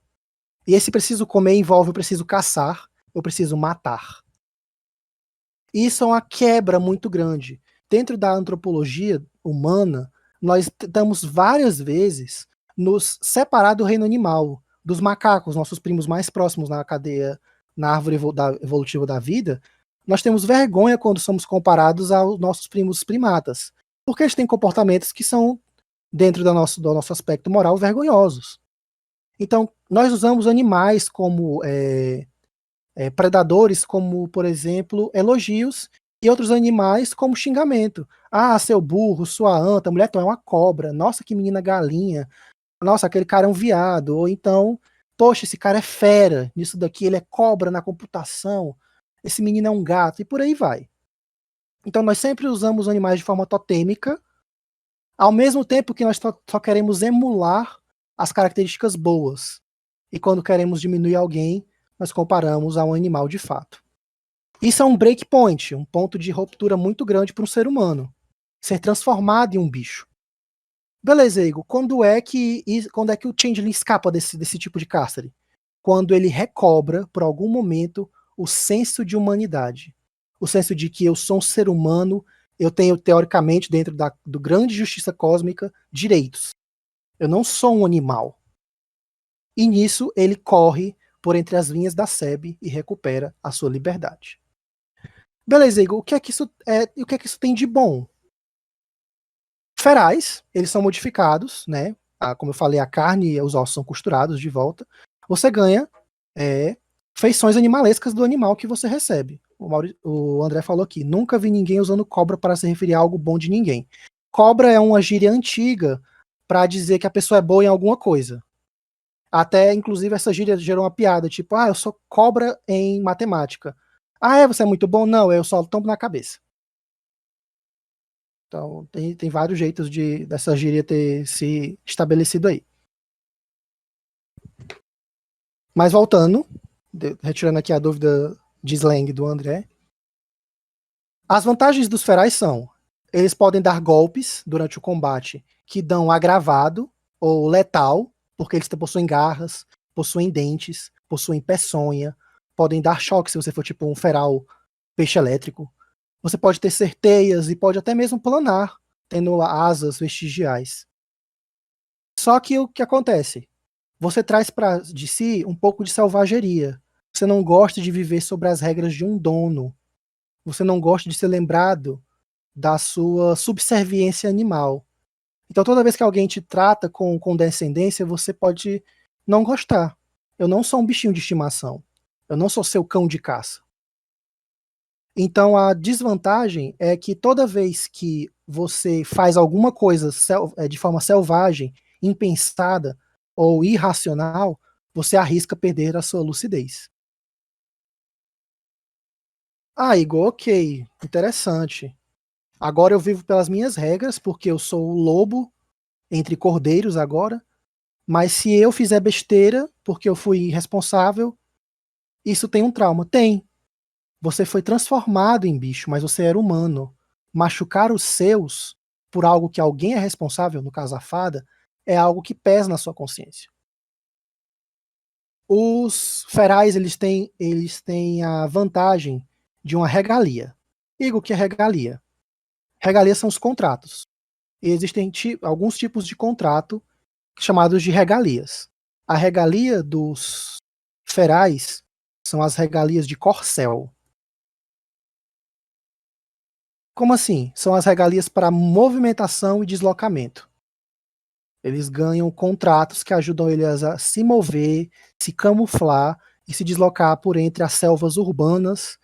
E esse preciso comer envolve eu preciso caçar, eu preciso matar. Isso é uma quebra muito grande. Dentro da antropologia humana, nós tentamos várias vezes nos separar do reino animal, dos macacos, nossos primos mais próximos na cadeia, na árvore evolutiva da vida. Nós temos vergonha quando somos comparados aos nossos primos primatas, porque eles têm comportamentos que são, dentro do nosso aspecto moral, vergonhosos. Então, nós usamos animais como predadores, como, por exemplo, elogios, e outros animais como xingamento. Ah, seu burro, sua anta, mulher, tu é uma cobra. Nossa, que menina galinha. Nossa, aquele cara é um viado. Ou então, poxa, esse cara é fera. Nisso daqui, ele é cobra na computação. Esse menino é um gato. E por aí vai. Então, nós sempre usamos animais de forma totêmica, ao mesmo tempo que nós só queremos emular as características boas. E quando queremos diminuir alguém, nós comparamos a um animal de fato. Isso é um breakpoint, um ponto de ruptura muito grande para um ser humano. Ser transformado em um bicho. Beleza, Igor, quando é que o Changeling escapa desse tipo de cárcere? Quando ele recobra, por algum momento, o senso de humanidade. O senso de que eu sou um ser humano, eu tenho, teoricamente, dentro do grande justiça cósmica, direitos. Eu não sou um animal. E nisso ele corre por entre as linhas da SEB e recupera a sua liberdade. Beleza, Igor, o que é que isso tem de bom? Ferais, eles são modificados, né? Como eu falei, a carne e os ossos são costurados de volta. Você ganha feições animalescas do animal que você recebe. O André falou aqui, nunca vi ninguém usando cobra para se referir a algo bom de ninguém. Cobra é uma gíria antiga para dizer que a pessoa é boa em alguma coisa. Até, inclusive, essa gíria gerou uma piada, tipo, eu sou cobra em matemática. Você é muito bom? Não, eu só tombo na cabeça. Então, tem vários jeitos dessa gíria ter se estabelecido aí. Mas voltando, retirando aqui a dúvida de slang do André, as vantagens dos ferais são, eles podem dar golpes durante o combate que dão agravado ou letal, porque eles possuem garras, possuem dentes, possuem peçonha, podem dar choque se você for tipo um feral peixe elétrico. Você pode ter certeias e pode até mesmo planar, tendo asas vestigiais. Só que o que acontece? Você traz de si um pouco de selvageria. Você não gosta de viver sobre as regras de um dono. Você não gosta de ser lembrado da sua subserviência animal. Então toda vez que alguém te trata com condescendência, você pode não gostar. Eu não sou um bichinho de estimação. Eu não sou seu cão de caça. Então a desvantagem é que toda vez que você faz alguma coisa de forma selvagem, impensada ou irracional, você arrisca perder a sua lucidez. Igor, ok, interessante. Agora eu vivo pelas minhas regras, porque eu sou o lobo entre cordeiros agora, mas se eu fizer besteira, porque eu fui irresponsável, isso tem um trauma? Tem. Você foi transformado em bicho, mas você era humano. Machucar os seus por algo que alguém é responsável, no caso a fada, é algo que pesa na sua consciência. Os ferais, eles têm a vantagem de uma regalia. Igor, o que é regalia? Regalia são os contratos. E existem alguns tipos de contrato chamados de regalias. A regalia dos ferais são as regalias de corcel. Como assim? São as regalias para movimentação e deslocamento. Eles ganham contratos que ajudam eles a se mover, se camuflar e se deslocar por entre as selvas urbanas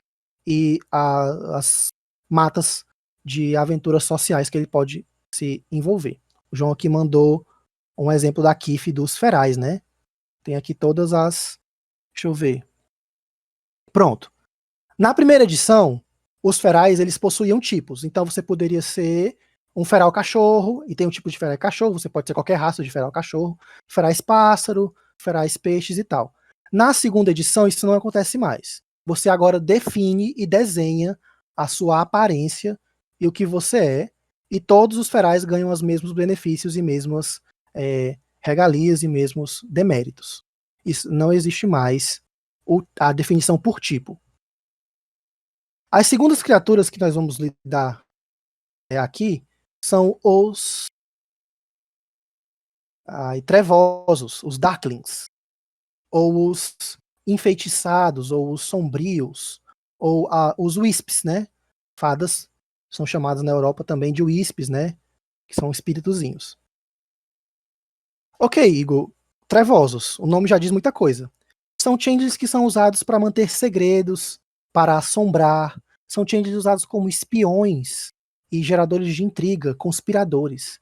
e as matas de aventuras sociais que ele pode se envolver. O João aqui mandou um exemplo da Kif dos ferais, né? Tem aqui todas as... Deixa eu ver. Pronto. Na primeira edição, os ferais, eles possuíam tipos. Então você poderia ser um feral cachorro, e tem um tipo de feral cachorro, você pode ser qualquer raça de feral cachorro, ferais pássaro, ferais peixes e tal. Na segunda edição, isso não acontece mais. Você agora define e desenha a sua aparência e o que você é, e todos os ferais ganham os mesmos benefícios e mesmas regalias e mesmos deméritos. Isso não existe mais a definição por tipo. As segundas criaturas que nós vamos lidar aqui são os trevosos, os darklings, ou os enfeitiçados, ou os sombrios, ou os wisps, né? Fadas são chamadas na Europa também de wisps, né? Que são espíritozinhos. Ok, Igor. Trevosos, o nome já diz muita coisa. São changes que são usados para manter segredos, para assombrar. São changes usados como espiões e geradores de intriga, conspiradores.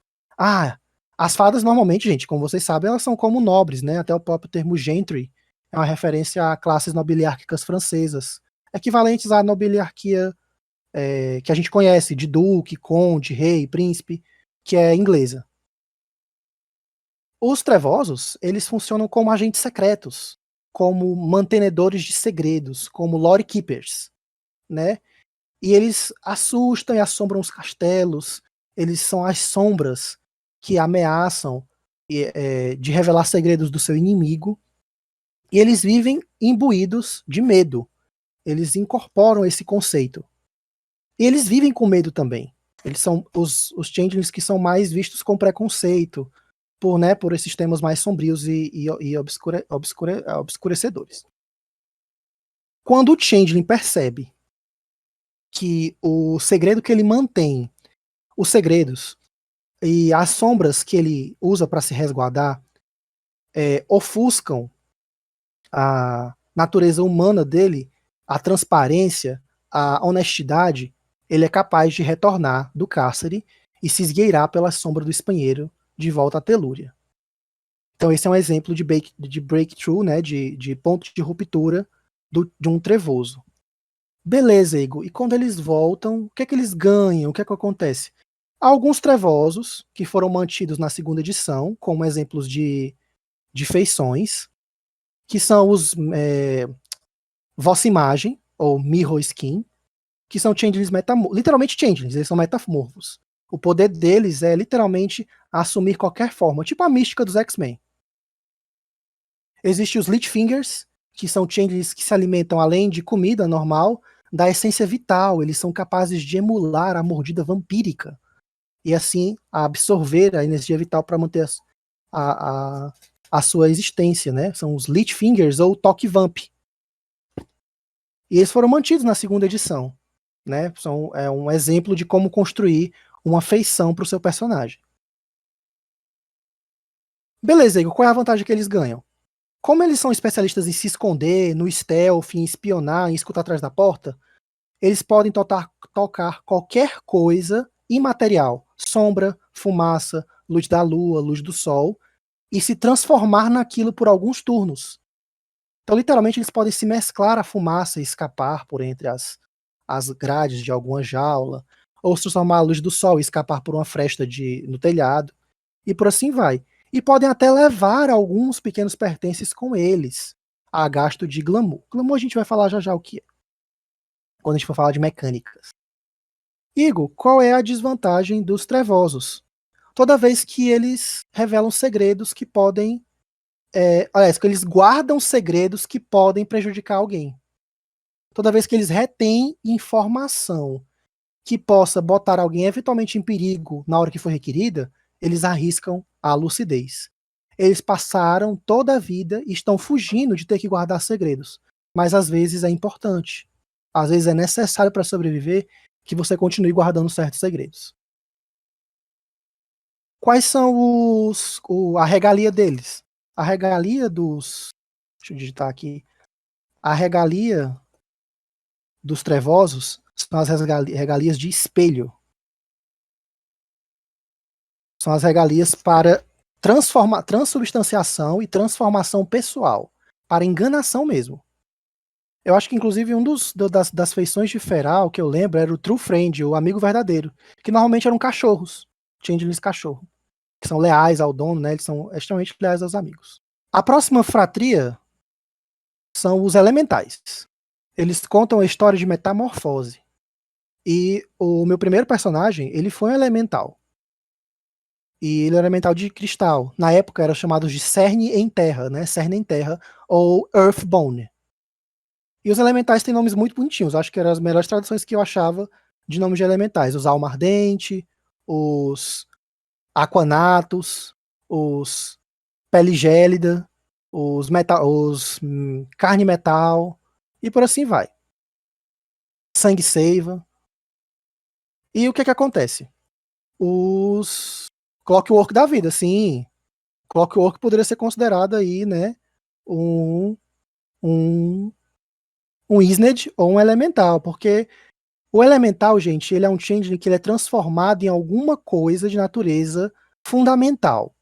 As fadas normalmente, gente, como vocês sabem, elas são como nobres, né? Até o próprio termo gentry é uma referência a classes nobiliárquicas francesas, equivalentes à nobiliarquia que a gente conhece, de duque, conde, rei, príncipe, que é inglesa. Os trevosos, eles funcionam como agentes secretos, como mantenedores de segredos, como lore keepers, né? E eles assustam e assombram os castelos, eles são as sombras que ameaçam de revelar segredos do seu inimigo, e eles vivem imbuídos de medo, eles incorporam esse conceito. E eles vivem com medo também. Eles são os changelings que são mais vistos com preconceito, por esses temas mais sombrios e obscurecedores. Quando o changeling percebe que o segredo que ele mantém, os segredos e as sombras que ele usa para se resguardar ofuscam a natureza humana dele, a transparência, a honestidade, ele é capaz de retornar do cárcere e se esgueirar pela sombra do espinheiro de volta à Telúria. Então esse é um exemplo de breakthrough, né, de ponto de ruptura de um trevoso. Beleza, Igor. E quando eles voltam, o que é que eles ganham? O que é que acontece? Há alguns trevosos que foram mantidos na segunda edição, como exemplos de feições, que são os Vossa Imagem, ou Mirror Skin, que são changelings literalmente changelings, eles são metamorfos. O poder deles é literalmente assumir qualquer forma, tipo a mística dos X-Men. Existem os Lichfingers, que são changelings que se alimentam, além de comida normal, da essência vital. Eles são capazes de emular a mordida vampírica e assim absorver a energia vital para manter a sua existência, né? São os Lichfingers ou Toque Vamp. E eles foram mantidos na segunda edição, né? É um exemplo de como construir uma feição para o seu personagem. Beleza, Igor, qual é a vantagem que eles ganham? Como eles são especialistas em se esconder, no stealth, em espionar, em escutar atrás da porta, eles podem tocar qualquer coisa imaterial, sombra, fumaça, luz da lua, luz do sol, e se transformar naquilo por alguns turnos. Então, literalmente, eles podem se mesclar à fumaça e escapar por entre as grades de alguma jaula, ou se transformar a luz do sol e escapar por uma fresta no telhado, e por assim vai. E podem até levar alguns pequenos pertences com eles, a gasto de glamour. Glamour a gente vai falar já já o que é, quando a gente for falar de mecânicas. Igor, qual é a desvantagem dos trevosos? Toda vez que eles revelam segredos que podem... que eles guardam segredos que podem prejudicar alguém. Toda vez que eles retêm informação que possa botar alguém eventualmente em perigo na hora que for requerida, eles arriscam a lucidez. Eles passaram toda a vida e estão fugindo de ter que guardar segredos. Mas às vezes é importante. Às vezes é necessário para sobreviver que você continue guardando certos segredos. Quais são a regalia deles? A regalia dos... Deixa eu digitar aqui. A regalia dos trevosos são as regalias de espelho. São as regalias para transubstanciação e transformação pessoal, para enganação mesmo. Eu acho que, inclusive, das feições de Feral que eu lembro era o True Friend, o amigo verdadeiro, que normalmente eram cachorros, changelings cachorro, que são leais ao dono, né? Eles são extremamente leais aos amigos. A próxima fratria são os elementais. Eles contam a história de metamorfose. E o meu primeiro personagem, ele foi um elemental. E ele é um elemental de cristal. Na época era chamado de Cerne em Terra, né? Cerne em Terra, ou Earthbone. E os elementais têm nomes muito bonitinhos. Acho que eram as melhores traduções que eu achava de nomes de elementais. Os Alma Ardente, os Aquanatos, os Pele Gélida, os Carne Metal, e por assim vai. Sangue Seiva. E o que acontece? Os Clockwork da vida, sim. Clockwork poderia ser considerado aí, né, um Isned ou um Elemental, porque o Elemental, gente, ele é um changeling que ele é transformado em alguma coisa de natureza fundamental.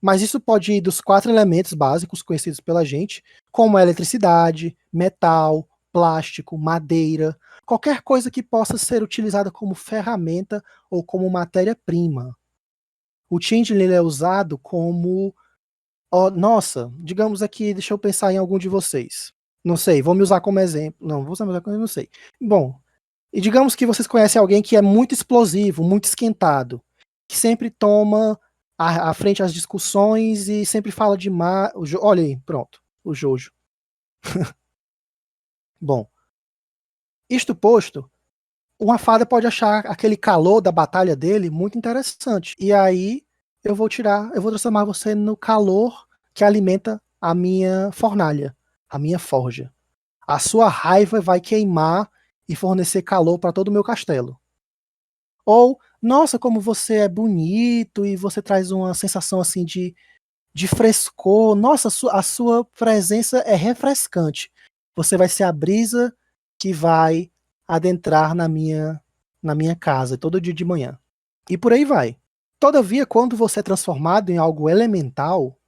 Mas isso pode ir dos 4 elementos básicos conhecidos pela gente, como a eletricidade, metal, plástico, madeira, qualquer coisa que possa ser utilizada como ferramenta ou como matéria-prima. O changeling é usado como... nossa, digamos aqui, deixa eu pensar em algum de vocês. Não sei, vou me usar como exemplo. Não, vou usar como exemplo, não sei. Bom, e digamos que vocês conhecem alguém que é muito explosivo, muito esquentado, que sempre toma à frente as discussões e sempre fala de olha aí, pronto, o Jojo. Bom, isto posto, uma fada pode achar aquele calor da batalha dele muito interessante. E aí eu vou transformar você no calor que alimenta a minha fornalha, a minha forja. A sua raiva vai queimar e fornecer calor para todo o meu castelo. Ou, nossa, como você é bonito e você traz uma sensação assim de frescor. Nossa, a sua presença é refrescante. Você vai ser a brisa que vai adentrar na minha casa todo dia de manhã. E por aí vai. Todavia, quando você é transformado em algo elemental,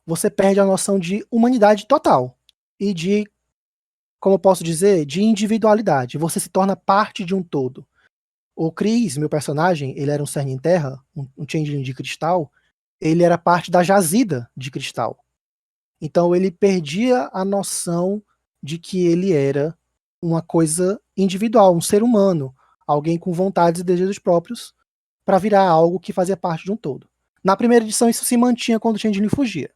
você perde a noção de humanidade total e de, como eu posso dizer, de individualidade. Você se torna parte de um todo. O Chris, meu personagem, ele era um Cerne em Terra, um changeling de cristal, ele era parte da jazida de cristal. Então ele perdia a noção de que ele era uma coisa individual, um ser humano, alguém com vontades e desejos próprios, para virar algo que fazia parte de um todo. Na primeira edição isso se mantinha quando o changeling fugia.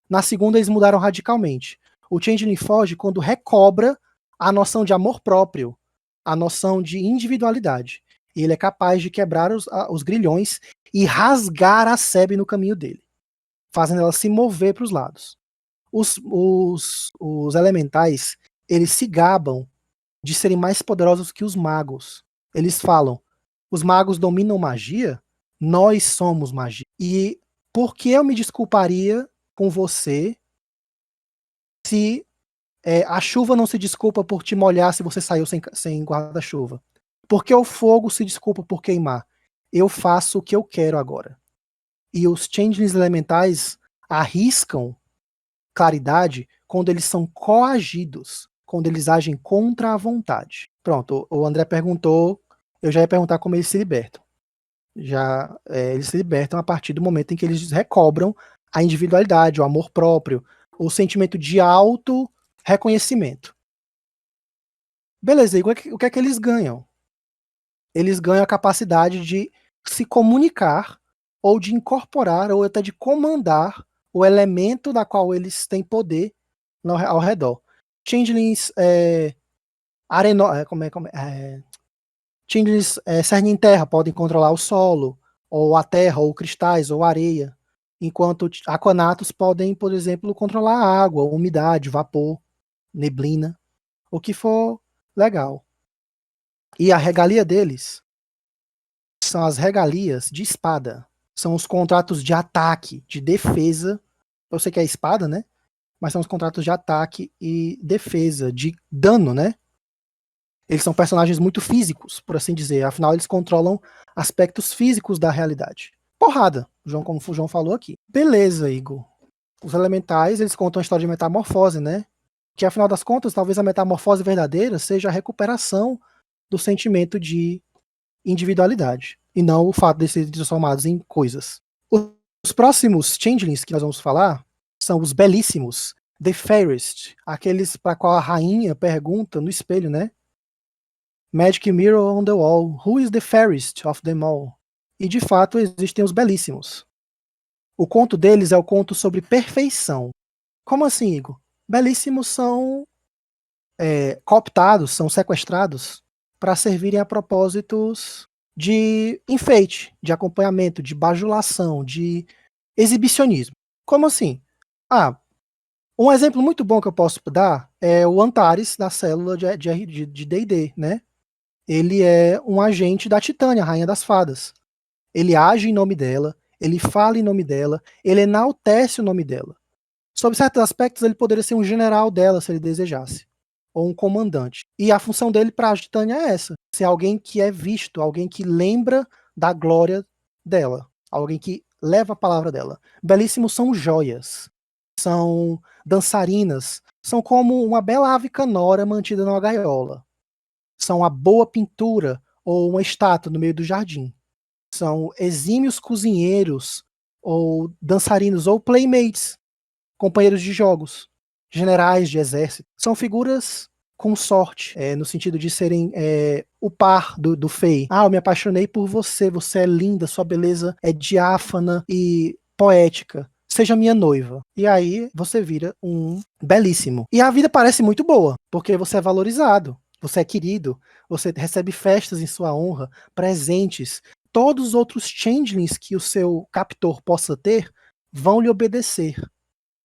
Na segunda eles mudaram radicalmente. O changeling foge quando recobra a noção de amor próprio, a noção de individualidade. E ele é capaz de quebrar os grilhões e rasgar a Sebe no caminho dele, fazendo ela se mover para os lados. Os elementais, eles se gabam de serem mais poderosos que os magos. Eles falam, os magos dominam magia, nós somos magia. E por que eu me desculparia com você se a chuva não se desculpa por te molhar se você saiu sem guarda-chuva? Por que o fogo se desculpa por queimar? Eu faço o que eu quero agora. E os changelings elementais arriscam claridade quando eles são coagidos, quando eles agem contra a vontade. Pronto, o André perguntou, eu já ia perguntar como eles se libertam. Eles se libertam a partir do momento em que eles recobram a individualidade, o amor próprio, o sentimento de auto-reconhecimento. Beleza, e o que é que eles ganham? Eles ganham a capacidade de se comunicar, ou de incorporar, ou até de comandar o elemento da qual eles têm poder ao redor. Changelings Changelings Cerne em Terra podem controlar o solo, ou a terra, ou cristais, ou areia, enquanto Aquanatos podem, por exemplo, controlar a água, umidade, vapor, neblina, o que for legal. E a regalia deles são as regalias de espada. São os contratos de ataque, de defesa. Eu sei que é espada, né? Mas são os contratos de ataque e defesa, de dano, né? Eles são personagens muito físicos, por assim dizer. Afinal, eles controlam aspectos físicos da realidade. porrada, como o João falou aqui. Beleza, Igor. Os elementais, eles contam a história de metamorfose, né? Que, afinal das contas, talvez a metamorfose verdadeira seja a recuperação do sentimento de individualidade, e não o fato de serem transformados em coisas. Os próximos changelings que nós vamos falar são os belíssimos, the fairest, aqueles para qual a rainha pergunta no espelho, né? Magic mirror on the wall, who is the fairest of them all? E de fato existem os belíssimos. O conto deles é o conto sobre perfeição. Como assim, Igor? Belíssimos são cooptados, são sequestrados para servirem a propósitos de enfeite, de acompanhamento, de bajulação, de exibicionismo. Como assim? Um exemplo muito bom que eu posso dar é o Antares da célula de D&D, né? Ele é um agente da Titânia, a Rainha das Fadas. Ele age em nome dela, ele fala em nome dela, ele enaltece o nome dela. Sob certos aspectos, ele poderia ser um general dela, se ele desejasse, ou um comandante. E a função dele para a Titânia é essa: ser alguém que é visto, alguém que lembra da glória dela, alguém que leva a palavra dela. Belíssimos são joias, são dançarinas, são como uma bela ave canora mantida numa gaiola. São a boa pintura ou uma estátua no meio do jardim. São exímios cozinheiros ou dançarinos ou playmates, companheiros de jogos, generais de exército. São figuras com sorte, no sentido de serem o par do Fei. Eu me apaixonei por você, você é linda, sua beleza é diáfana e poética. Seja minha noiva. E aí você vira um belíssimo. E a vida parece muito boa, porque você é valorizado, você é querido, você recebe festas em sua honra, presentes. Todos os outros changelings que o seu captor possa ter vão lhe obedecer.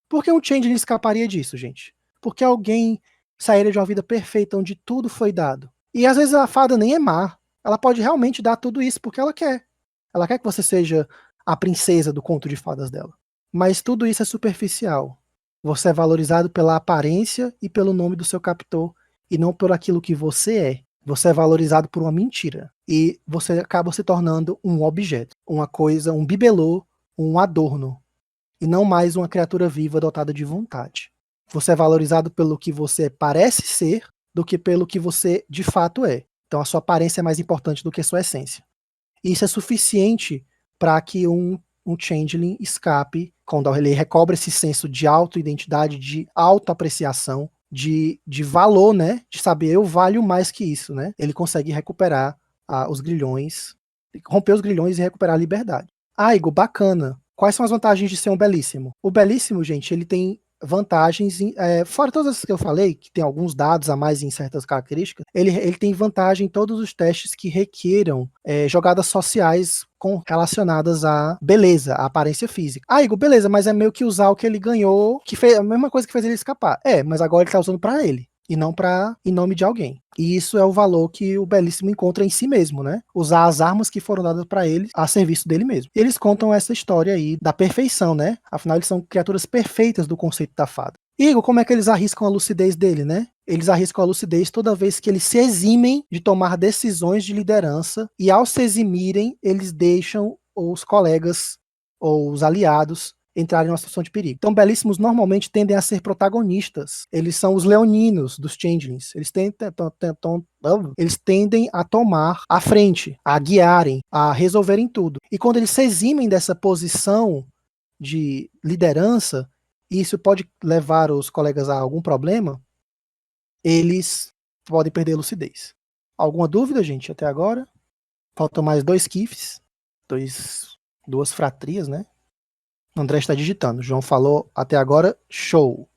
Por que um changeling escaparia disso, gente? Porque alguém sairia de uma vida perfeita onde tudo foi dado. E às vezes a fada nem é má. Ela pode realmente dar tudo isso porque ela quer. Ela quer que você seja a princesa do conto de fadas dela. Mas tudo isso é superficial. Você é valorizado pela aparência e pelo nome do seu captor, e não por aquilo que você é. Você é valorizado por uma mentira. E você acaba se tornando um objeto, uma coisa, um bibelô, um adorno, e não mais uma criatura viva dotada de vontade. Você é valorizado pelo que você parece ser do que pelo que você de fato é. Então a sua aparência é mais importante do que a sua essência. E isso é suficiente para que um changeling escape quando ele recobre esse senso de auto-identidade, de auto-apreciação, de valor, né? De saber, eu valho mais que isso, né? Ele consegue recuperar os grilhões, romper os grilhões e recuperar a liberdade. Igor, bacana. Quais são as vantagens de ser um belíssimo? O belíssimo, gente, ele tem vantagens, fora todas as que eu falei, que tem alguns dados a mais em certas características, ele tem vantagem em todos os testes que requeram jogadas sociais relacionadas à beleza, à aparência física. Igor, beleza, mas é meio que usar o que ele ganhou, que fez a mesma coisa que fez ele escapar. Mas agora ele tá usando pra ele, e não em nome de alguém. E isso é o valor que o belíssimo encontra em si mesmo, né? Usar as armas que foram dadas para ele a serviço dele mesmo. E eles contam essa história aí da perfeição, né? Afinal, eles são criaturas perfeitas do conceito da fada. Igor, como é que eles arriscam a lucidez dele, né? Eles arriscam a lucidez toda vez que eles se eximem de tomar decisões de liderança, e ao se eximirem, eles deixam os colegas ou os aliados entrarem em uma situação de perigo. Então, belíssimos normalmente tendem a ser protagonistas. Eles são os leoninos dos changelings. Eles tendem a tomar a frente, a guiarem, a resolverem tudo. E quando eles se eximem dessa posição de liderança, e isso pode levar os colegas a algum problema, eles podem perder a lucidez. Alguma dúvida, gente, até agora? Faltam mais 2 kifs, 2 fratrias, né? André está digitando. João falou até agora, show.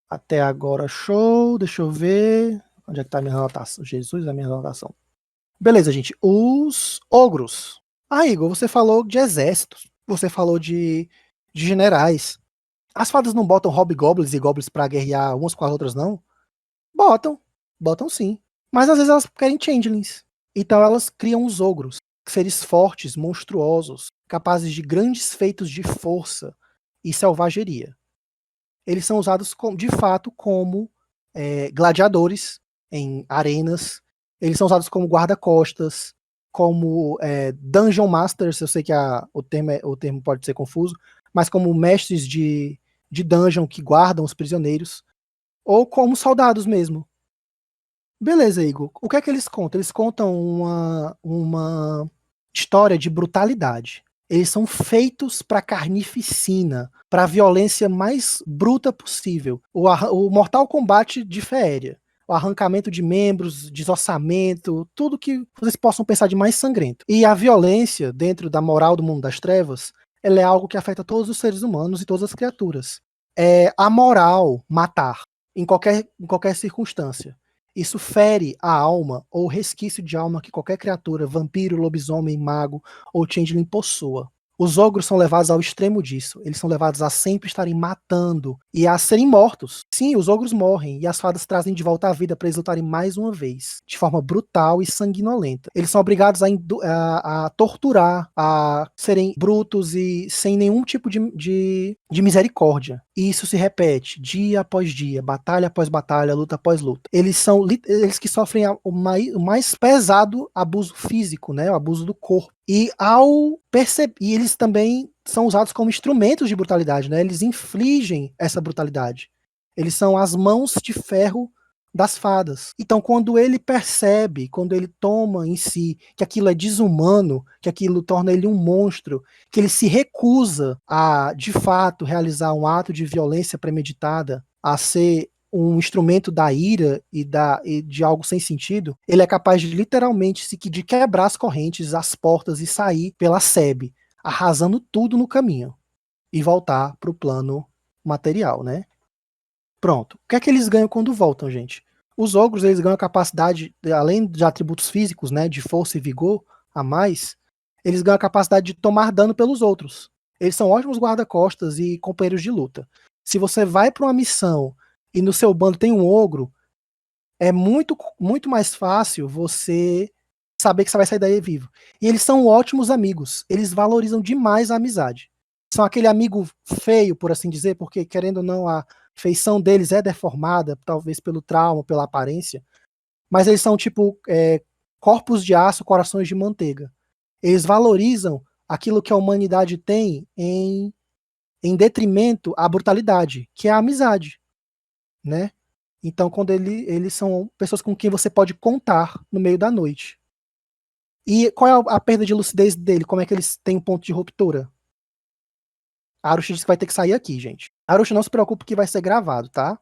Até agora, show. Deixa eu ver. Onde é que tá a minha anotação? Jesus, a minha anotação. Beleza, gente. Os ogros. Igor, você falou de exércitos. Você falou de generais. As fadas não botam hobgoblins e goblins pra guerrear umas com as outras, não? Botam. Botam sim. Mas às vezes elas querem changelings. Então elas criam os ogros. Seres fortes, monstruosos, capazes de grandes feitos de força e selvageria. Eles são usados de fato como gladiadores em arenas. Eles são usados como guarda-costas, como Dungeon Masters, eu sei que o termo pode ser confuso, mas como mestres de dungeon que guardam os prisioneiros, ou como soldados mesmo. Beleza, Igor. O que é que eles contam? Eles contam uma história de brutalidade. Eles são feitos para carnificina, para a violência mais bruta possível. O Mortal Kombat de Féria. O arrancamento de membros, desossamento, tudo que vocês possam pensar de mais sangrento. E a violência, dentro da moral do mundo das trevas, ela é algo que afeta todos os seres humanos e todas as criaturas. É amoral matar, em qualquer circunstância. Isso fere a alma ou resquício de alma que qualquer criatura, vampiro, lobisomem, mago ou changeling possua. Os ogros são levados ao extremo disso. Eles são levados a sempre estarem matando e a serem mortos. Sim, os ogros morrem e as fadas trazem de volta a vida para eles lutarem mais uma vez, de forma brutal e sanguinolenta. Eles são obrigados a torturar, a serem brutos e sem nenhum tipo de misericórdia. E isso se repete dia após dia, batalha após batalha, luta após luta. Eles são eles que sofrem o mais pesado abuso físico, né, o abuso do corpo. E eles também são usados como instrumentos de brutalidade, né? Eles infligem essa brutalidade. Eles são as mãos de ferro das fadas. Então, quando ele percebe, quando ele toma em si que aquilo é desumano, que aquilo torna ele um monstro, que ele se recusa a, de fato, realizar um ato de violência premeditada, a ser um instrumento da ira e de algo sem sentido, ele é capaz de literalmente de quebrar as correntes, as portas e sair pela sebe, arrasando tudo no caminho e voltar para o plano material, né? Pronto. O que é que eles ganham quando voltam, gente? Os ogros, eles ganham a capacidade, além de atributos físicos, né, de força e vigor a mais, eles ganham a capacidade de tomar dano pelos outros. Eles são ótimos guarda-costas e companheiros de luta. Se você vai para uma missão e no seu bando tem um ogro, é muito, muito mais fácil você saber que você vai sair daí vivo. E eles são ótimos amigos. Eles valorizam demais a amizade. São aquele amigo feio, por assim dizer, porque, querendo ou não, a feição deles é deformada, talvez pelo trauma, pela aparência. Mas eles são tipo corpos de aço, corações de manteiga. Eles valorizam aquilo que a humanidade tem em detrimento à brutalidade, que é a amizade, né? Então, quando eles são pessoas com quem você pode contar no meio da noite. E qual é a perda de lucidez dele? Como é que eles têm um ponto de ruptura? A Arushi disse que vai ter que sair aqui, gente. Arushi, não se preocupe que vai ser gravado, tá?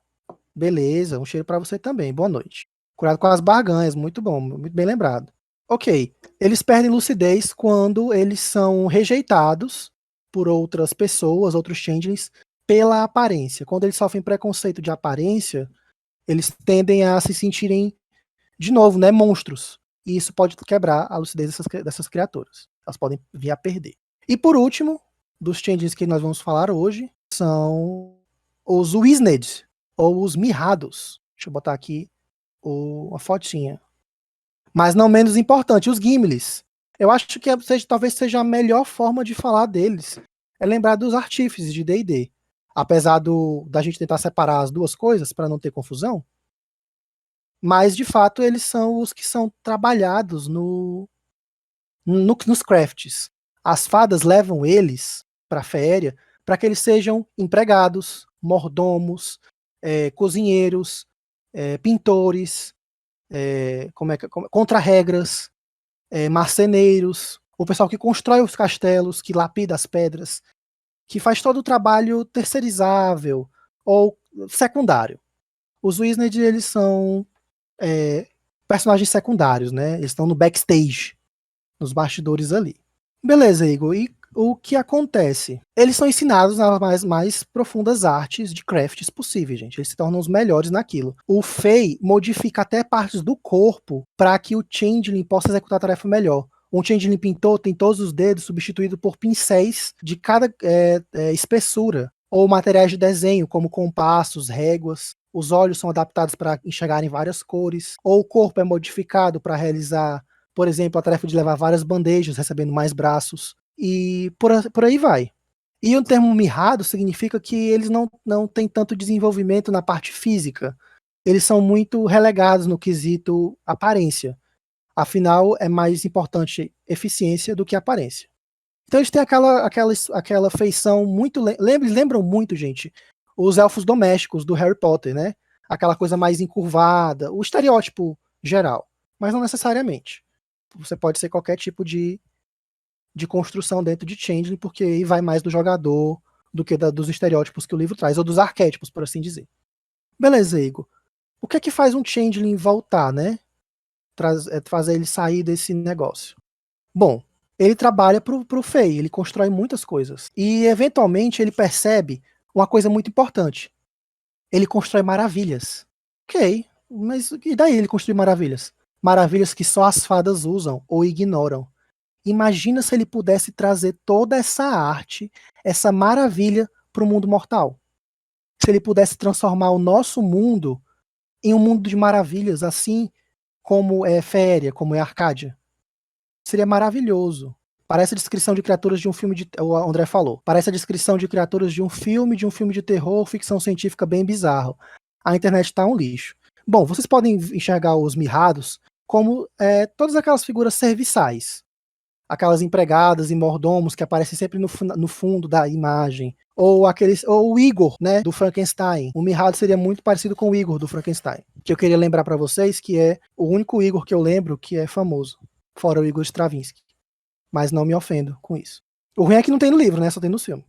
Beleza, um cheiro pra você também. Boa noite. Curado com as barganhas, muito bom, muito bem lembrado. Ok, eles perdem lucidez quando eles são rejeitados por outras pessoas, outros changelings, pela aparência. Quando eles sofrem preconceito de aparência, eles tendem a se sentirem, de novo, né, monstros. E isso pode quebrar a lucidez dessas criaturas. Elas podem vir a perder. E por último, dos changelings que nós vamos falar hoje, são os Wisned, ou os Mirrados. Deixa eu botar aqui a fotinha. Mas não menos importante, os Gimlis. Eu acho que talvez seja a melhor forma de falar deles. É lembrar dos artífices de D&D. Apesar da gente tentar separar as duas coisas para não ter confusão. Mas, de fato, eles são os que são trabalhados nos crafts. As fadas levam eles para a féria para que eles sejam empregados, mordomos, cozinheiros, pintores, contra-regras, marceneiros, o pessoal que constrói os castelos, que lapida as pedras, que faz todo o trabalho terceirizável ou secundário. Os Wisned, eles são personagens secundários, né? Eles estão no backstage, nos bastidores ali. Beleza, Igor. E o que acontece? Eles são ensinados nas mais profundas artes de crafts possíveis, gente. Eles se tornam os melhores naquilo. O Fey modifica até partes do corpo para que o Changeling possa executar a tarefa melhor. Um Changeling pintor tem todos os dedos substituídos por pincéis de cada espessura, ou materiais de desenho, como compassos, réguas. Os olhos são adaptados para enxergarem várias cores, ou o corpo é modificado para realizar, por exemplo, a tarefa de levar várias bandejas, recebendo mais braços, e por aí vai. E o termo mirrado significa que eles não têm tanto desenvolvimento na parte física. Eles são muito relegados no quesito aparência. Afinal, é mais importante eficiência do que aparência. Então eles têm aquela feição muito... Lembram muito, gente, os elfos domésticos do Harry Potter, né? Aquela coisa mais encurvada, o estereótipo geral. Mas não necessariamente. Você pode ser qualquer tipo de construção dentro de Changeling, porque aí vai mais do jogador do que dos estereótipos que o livro traz, ou dos arquétipos, por assim dizer. Beleza, Igor. O que é que faz um Changeling voltar, né? Fazer ele sair desse negócio? Bom, ele trabalha pro Fey, ele constrói muitas coisas. E, eventualmente, ele percebe uma coisa muito importante. Ele constrói maravilhas. Ok, mas e daí ele construir maravilhas? Maravilhas que só as fadas usam ou ignoram. Imagina se ele pudesse trazer toda essa arte, essa maravilha para o mundo mortal. Se ele pudesse transformar o nosso mundo em um mundo de maravilhas, assim como é Féria, como é Arcádia. Seria maravilhoso. Parece a descrição de criaturas de um filme de... O André falou. Parece a descrição de criaturas de um filme de terror, ficção científica bem bizarro. A internet está um lixo. Bom, vocês podem enxergar os mirrados como todas aquelas figuras serviçais. Aquelas empregadas e mordomos que aparecem sempre no fundo da imagem. Ou o Igor, né, do Frankenstein. O mirrado seria muito parecido com o Igor do Frankenstein. Que eu queria lembrar para vocês que é o único Igor que eu lembro que é famoso. Fora o Igor Stravinsky. Mas não me ofendo com isso. O ruim é que não tem no livro, né? Só tem no filme.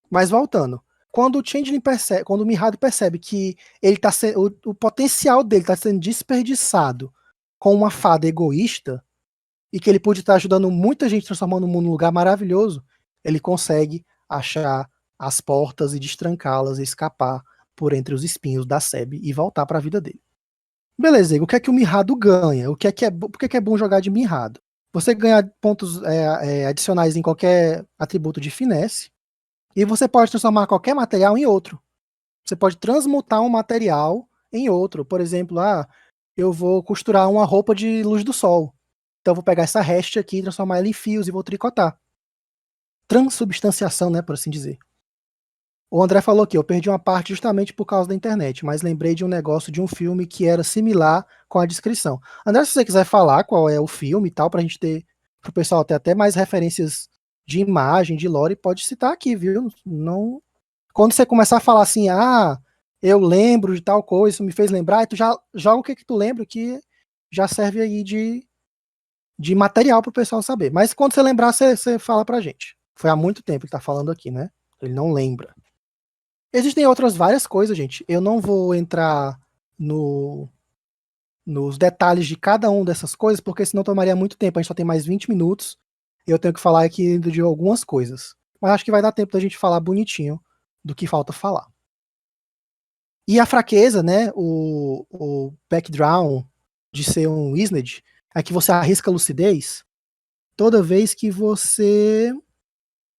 Mas voltando. Quando o Changeling percebe, quando o mirrado percebe que ele tá o potencial dele está sendo desperdiçado com uma fada egoísta, e que ele pode estar ajudando muita gente, transformando o mundo num lugar maravilhoso, ele consegue achar as portas e destrancá-las e escapar por entre os espinhos da Seb e voltar para a vida dele. Beleza, Igor, o que é que o mirrado ganha? Por que é bom jogar de mirrado? Você ganha pontos adicionais em qualquer atributo de finesse, e você pode transformar qualquer material em outro. Você pode transmutar um material em outro. Por exemplo, eu vou costurar uma roupa de luz do sol. Então eu vou pegar essa haste aqui, transformar ela em fios e vou tricotar. Transubstanciação, né, por assim dizer. O André falou que eu perdi uma parte justamente por causa da internet, mas lembrei de um negócio de um filme que era similar com a descrição. André, se você quiser falar qual é o filme e tal, pra gente ter, pro pessoal ter até mais referências de imagem, de lore, pode citar aqui, viu? Não... Quando você começar a falar assim, eu lembro de tal coisa, isso me fez lembrar, e tu já joga o que tu lembra, que já serve aí de material pro pessoal saber. Mas quando você lembrar, você fala pra gente. Foi há muito tempo que tá falando aqui, né? Ele não lembra. Existem outras várias coisas, gente. Eu não vou entrar nos detalhes de cada uma dessas coisas, porque senão tomaria muito tempo. A gente só tem mais 20 minutos. E eu tenho que falar aqui de algumas coisas. Mas acho que vai dar tempo da gente falar bonitinho do que falta falar. E a fraqueza, né? O background de ser um Wisned é que você arrisca lucidez toda vez que você...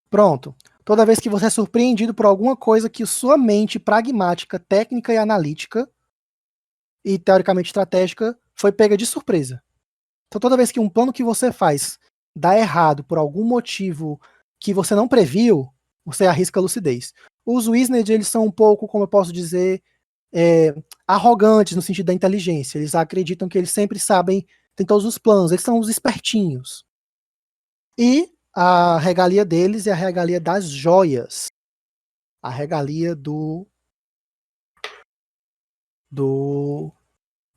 Pronto. Toda vez que você é surpreendido por alguma coisa que sua mente pragmática, técnica e analítica e teoricamente estratégica foi pega de surpresa. Então toda vez que um plano que você faz dá errado por algum motivo que você não previu, você arrisca a lucidez. Os Wisned, eles são um pouco, como eu posso dizer, arrogantes no sentido da inteligência. Eles acreditam que eles sempre sabem, tem todos os planos, eles são os espertinhos. E a regalia deles é a regalia das joias. A regalia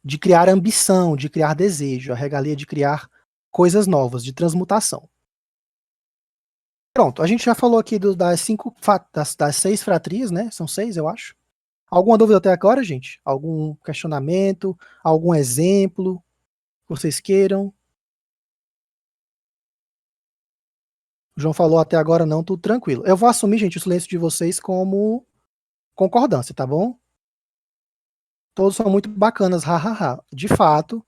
de criar ambição, de criar desejo. A regalia de criar coisas novas, de transmutação. Pronto, a gente já falou aqui das 6 fratrias, né? São 6, eu acho. Alguma dúvida até agora, gente? Algum questionamento? Algum exemplo que vocês queiram? O João falou até agora não, tudo tranquilo. Eu vou assumir, gente, o silêncio de vocês como concordância, tá bom? Todos são muito bacanas, hahaha. De fato,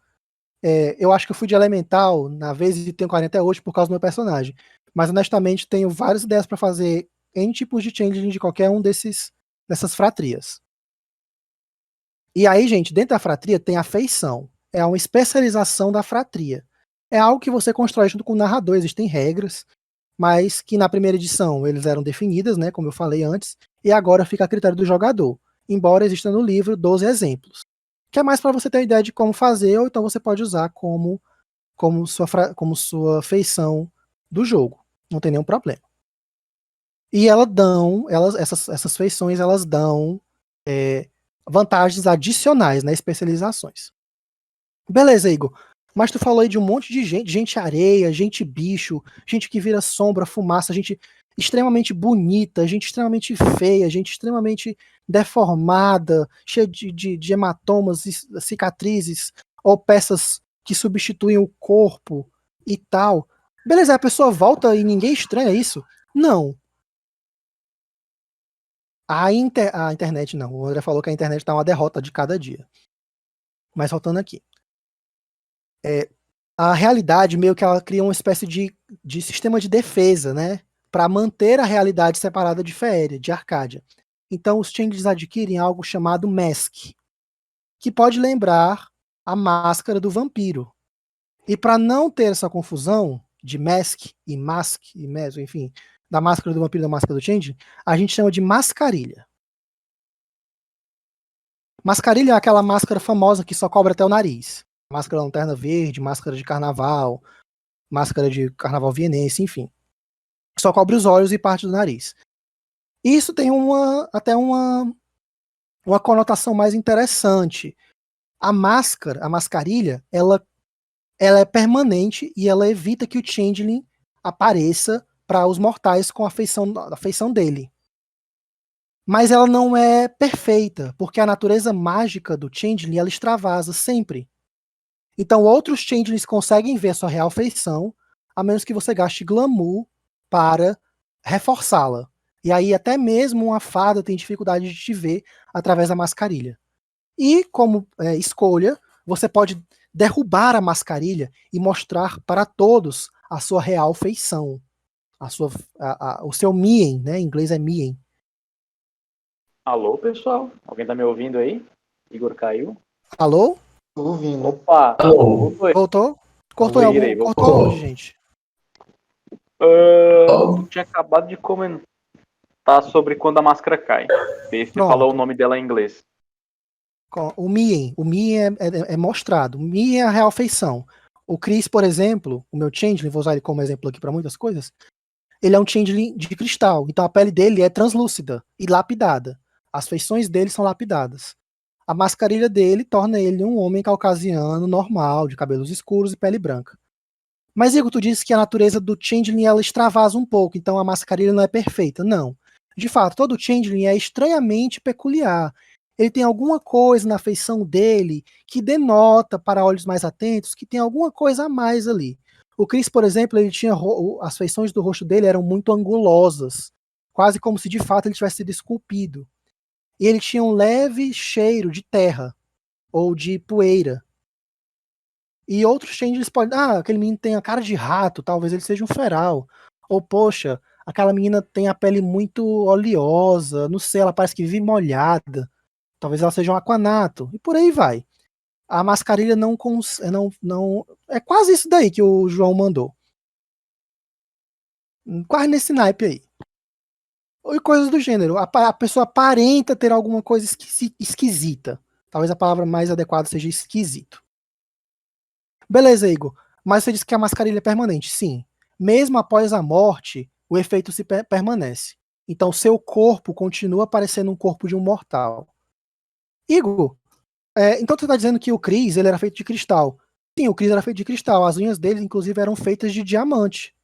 eu acho que eu fui de elemental na vez e tenho 40 até hoje por causa do meu personagem. Mas honestamente tenho várias ideias para fazer N tipos de changeling de qualquer um dessas fratrias. E aí, gente, dentro da fratria tem a feição. É uma especialização da fratria. É algo que você constrói junto com o narrador, existem regras, mas que na primeira edição eles eram definidas, né, como eu falei antes, e agora fica a critério do jogador, embora exista no livro 12 exemplos, que é mais para você ter uma ideia de como fazer, ou então você pode usar como como sua feição do jogo. Não tem nenhum problema. E essas feições elas dão vantagens adicionais, né? Especializações. Beleza, Igor. Mas tu falou aí de um monte de gente areia, gente bicho, gente que vira sombra, fumaça, gente extremamente bonita, gente extremamente feia, gente extremamente deformada, cheia de hematomas, cicatrizes, ou peças que substituem o corpo e tal. Beleza, a pessoa volta e ninguém estranha isso? Não. A internet não. O André falou que a internet tá uma derrota de cada dia. Mas voltando aqui. A realidade meio que ela cria uma espécie de sistema de defesa, né? Para manter a realidade separada de Feria, de Arcádia. Então os changes adquirem algo chamado Mask, que pode lembrar a máscara do vampiro. E para não ter essa confusão de Mask, enfim, da máscara do vampiro e da máscara do change, a gente chama de mascarilha. Mascarilha é aquela máscara famosa que só cobre até o nariz. Máscara lanterna verde, máscara de carnaval vienense, enfim. Só cobre os olhos e parte do nariz. Isso tem até uma conotação mais interessante. A mascarilha, ela é permanente e ela evita que o Changeling apareça para os mortais com a feição dele. Mas ela não é perfeita, porque a natureza mágica do Changeling ela extravasa sempre. Então outros Changelings conseguem ver a sua real feição, a menos que você gaste glamour para reforçá-la. E aí até mesmo uma fada tem dificuldade de te ver através da mascarilha. E como escolha, você pode derrubar a mascarilha e mostrar para todos a sua real feição. O seu Mien, né? Em inglês é Mien. Alô, pessoal? Alguém tá me ouvindo aí? Igor caiu? Alô? Tô ouvindo. Opa! Alô? Voltou? Cortou em algum? Virei, voltou. Cortou onde, gente? Tu tinha acabado de comentar sobre quando a máscara cai. Você Pronto. falou o nome dela em inglês. O Mien é mostrado. O Mien é a real feição. O Chris, por exemplo, o meu Changeling, vou usar ele como exemplo aqui para muitas coisas, ele é um Changeling de cristal, então a pele dele é translúcida e lapidada. As feições dele são lapidadas. A mascarilha dele torna ele um homem caucasiano normal, de cabelos escuros e pele branca. Mas, Igor, tu disse que a natureza do Changeling ela extravasa um pouco, então a mascarilha não é perfeita. Não. De fato, todo Changeling é estranhamente peculiar. Ele tem alguma coisa na feição dele que denota para olhos mais atentos que tem alguma coisa a mais ali. O Chris, por exemplo, ele tinha as feições do rosto dele eram muito angulosas, quase como se de fato ele tivesse sido esculpido. E ele tinha um leve cheiro de terra ou de poeira. E outros changes podem. Aquele menino tem a cara de rato, talvez ele seja um feral. Ou, poxa, aquela menina tem a pele muito oleosa, não sei, ela parece que vive molhada. Talvez ela seja um aquanato. E por aí vai. A mascarilha não. É quase isso daí que o João mandou. Quase nesse naipe aí. E coisas do gênero. A pessoa aparenta ter alguma coisa esquisita. Talvez a palavra mais adequada seja esquisito. Beleza, Igor. Mas você disse que a mascarilha é permanente. Sim. Mesmo após a morte, o efeito se permanece. Então, seu corpo continua parecendo um corpo de um mortal. Igor, então você está dizendo que o Chris ele era feito de cristal. Sim, o Chris era feito de cristal. As unhas dele, inclusive, eram feitas de diamante.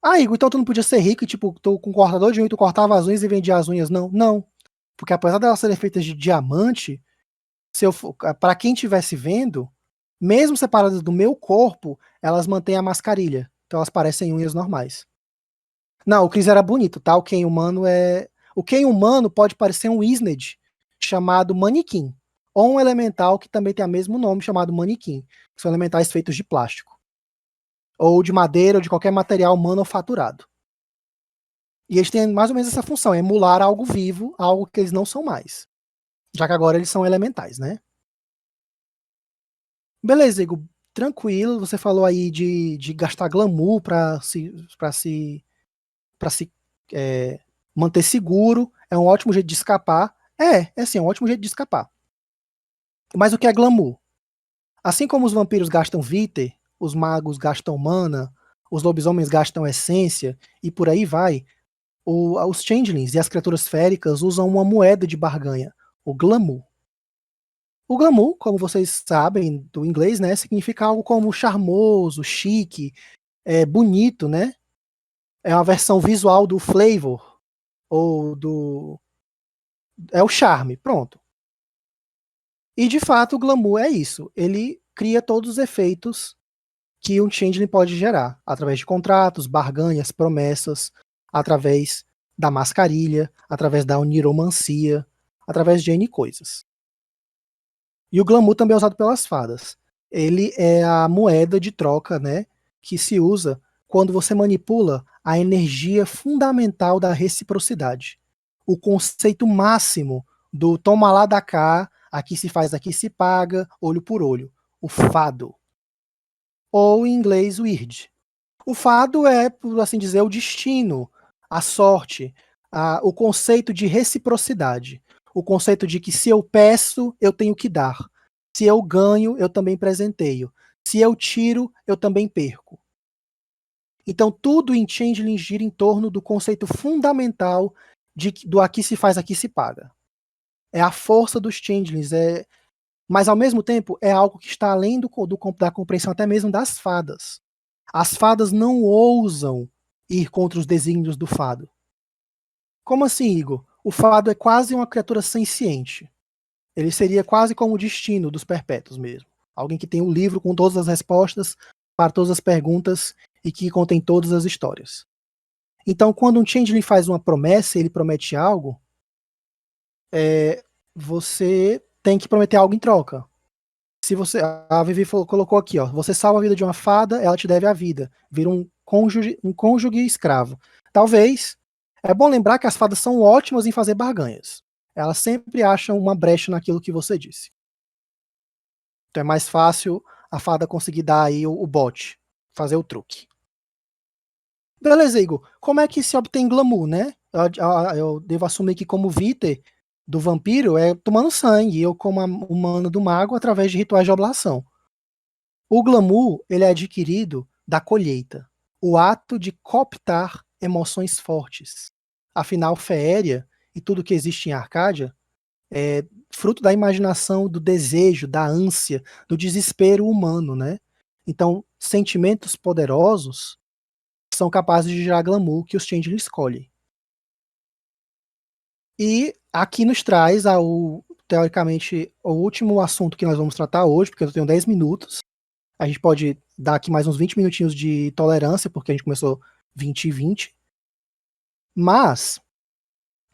Igor, então tu não podia ser rico e, tipo, tu com um cortador de unha, tu cortava as unhas e vendia as unhas? Não. Não. Porque apesar delas serem feitas de diamante, para quem estivesse vendo, mesmo separadas do meu corpo, elas mantêm a mascarilha. Então elas parecem unhas normais. Não, o Chris era bonito, tá? O Ken humano pode parecer um Isned chamado manequim. Ou um elemental que também tem o mesmo nome chamado manequim. Que são elementais feitos de plástico. Ou de madeira ou de qualquer material manufaturado. E eles têm mais ou menos essa função, emular algo vivo, algo que eles não são mais. Já que agora eles são elementais, né? Beleza, Igor. Tranquilo, você falou aí de gastar glamour para se manter seguro. É um ótimo jeito de escapar. É um ótimo jeito de escapar. Mas o que é glamour? Assim como os vampiros gastam Vitae, os magos gastam mana, os lobisomens gastam essência e por aí vai, os changelings e as criaturas féricas usam uma moeda de barganha, o glamour. O glamour, como vocês sabem do inglês, né, significa algo como charmoso, chique, bonito, né? É uma versão visual do flavor ou do é o charme, pronto. E de fato o glamour é isso, ele cria todos os efeitos que um changeling pode gerar, através de contratos, barganhas, promessas, através da mascarilha, através da oniromancia, através de N coisas. E o glamour também é usado pelas fadas. Ele é a moeda de troca, né, que se usa quando você manipula a energia fundamental da reciprocidade. O conceito máximo do toma lá da cá, aqui se faz, aqui se paga, olho por olho. O fado. Ou em inglês, weird. O fado é, por assim dizer, o destino, a sorte, o conceito de reciprocidade. O conceito de que se eu peço, eu tenho que dar. Se eu ganho, eu também presenteio. Se eu tiro, eu também perco. Então tudo em Changeling gira em torno do conceito fundamental do aqui se faz, aqui se paga. É a força dos Changelings, mas ao mesmo tempo é algo que está além da compreensão até mesmo das fadas. As fadas não ousam ir contra os desígnios do fado. Como assim, Igor? O fado é quase uma criatura senciente. Ele seria quase como o destino dos perpétuos mesmo. Alguém que tem o livro com todas as respostas para todas as perguntas e que contém todas as histórias. Então, quando um changeling faz uma promessa, ele promete algo, você tem que prometer algo em troca. Se você, a Vivi colocou aqui, ó, você salva a vida de uma fada, ela te deve a vida. Vira um cônjuge escravo. Talvez, é bom lembrar que as fadas são ótimas em fazer barganhas. Elas sempre acham uma brecha naquilo que você disse. Então é mais fácil a fada conseguir dar aí o bote, fazer o truque. Beleza, Igor. Como é que se obtém glamour, né? Eu devo assumir que como Vitae do vampiro é tomando sangue, eu como o mana do mago através de rituais de oblação. O glamour, ele é adquirido da colheita, o ato de cooptar emoções fortes. Afinal, Féria e tudo que existe em Arcádia é fruto da imaginação, do desejo, da ânsia, do desespero humano, né? Então, sentimentos poderosos são capazes de gerar glamour que os changelings escolhem. E aqui nos traz, teoricamente, o último assunto que nós vamos tratar hoje, porque eu tenho 10 minutos. A gente pode dar aqui mais uns 20 minutinhos de tolerância, porque a gente começou 20 e 20. Mas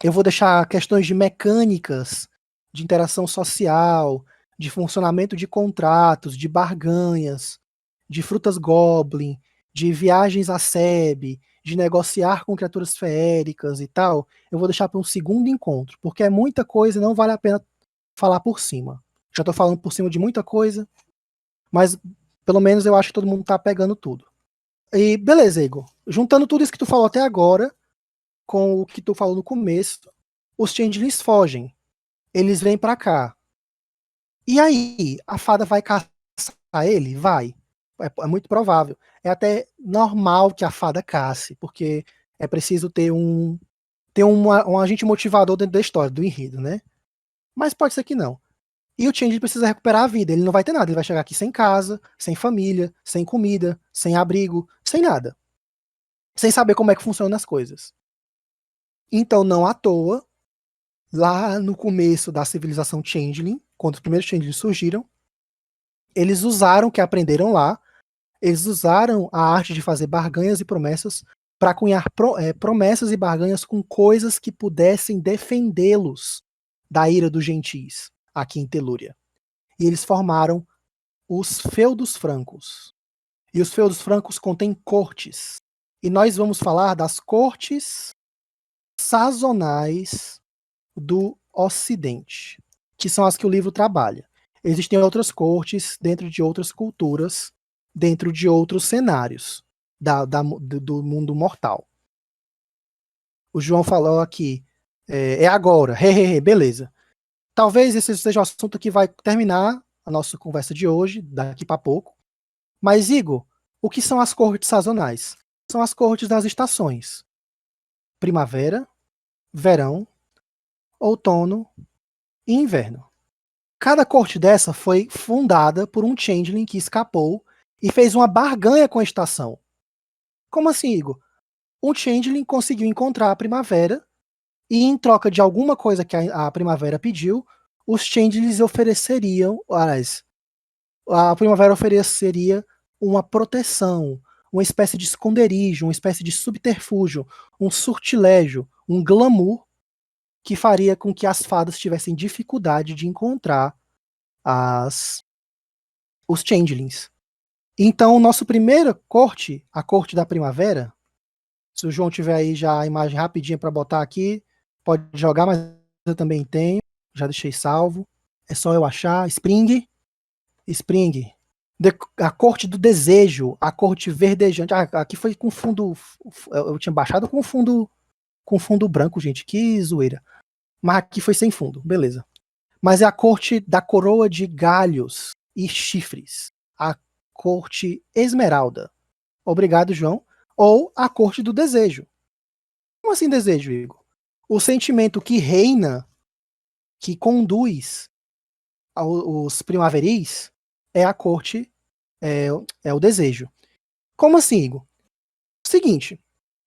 eu vou deixar questões de mecânicas, de interação social, de funcionamento de contratos, de barganhas, de frutas goblin, de viagens a Seb, de negociar com criaturas feéricas e tal, eu vou deixar para um segundo encontro, porque é muita coisa e não vale a pena falar por cima. Já estou falando por cima de muita coisa, mas pelo menos eu acho que todo mundo tá pegando tudo. E beleza, Igor. Juntando tudo isso que tu falou até agora, com o que tu falou no começo, os changelings fogem. Eles vêm pra cá. E aí, a fada vai caçar ele? Vai. É muito provável. É até normal que a fada casse, porque é preciso ter um agente motivador dentro da história, do enredo, né? Mas pode ser que não. E o Changeling precisa recuperar a vida. Ele não vai ter nada. Ele vai chegar aqui sem casa, sem família, sem comida, sem abrigo, sem nada. Sem saber como é que funcionam as coisas. Então, não à toa, lá no começo da civilização Changeling, quando os primeiros Changelings surgiram, eles usaram o que aprenderam lá, eles usaram a arte de fazer barganhas e promessas para cunhar promessas e barganhas com coisas que pudessem defendê-los da ira dos gentis aqui em Telúria. E eles formaram os feudos francos. E os feudos francos contêm cortes. E nós vamos falar das cortes sazonais do Ocidente, que são as que o livro trabalha. Existem outras cortes dentro de outras culturas, dentro de outros cenários do mundo mortal. O João falou aqui, é agora, beleza. Talvez esse seja o assunto que vai terminar a nossa conversa de hoje, daqui para pouco. Mas, Igor, o que são as cortes sazonais? São as cortes das estações. Primavera, verão, outono e inverno. Cada corte dessa foi fundada por um changeling que escapou e fez uma barganha com a estação. Como assim, Igor? Um changeling conseguiu encontrar a primavera e, em troca de alguma coisa que a primavera pediu, os changelings ofereceriam, aliás, a primavera ofereceria uma proteção, uma espécie de esconderijo, uma espécie de subterfúgio, um sortilégio, um glamour que faria com que as fadas tivessem dificuldade de encontrar os changelings. Então, nossa primeira corte, a corte da primavera, se o João tiver aí já a imagem rapidinha para botar aqui, pode jogar, mas eu também tenho, já deixei salvo. É só eu achar. Spring. A corte do desejo, a corte verdejante. Aqui foi com fundo. Eu tinha baixado com fundo branco, gente. Que zoeira. Mas aqui foi sem fundo, beleza. Mas é a corte da coroa de galhos e chifres. A corte esmeralda. Obrigado, João. Ou a corte do desejo. Como assim desejo, Igor? O sentimento que reina, que conduz os primaveris, é a corte, é o desejo. Como assim, Igor? Seguinte,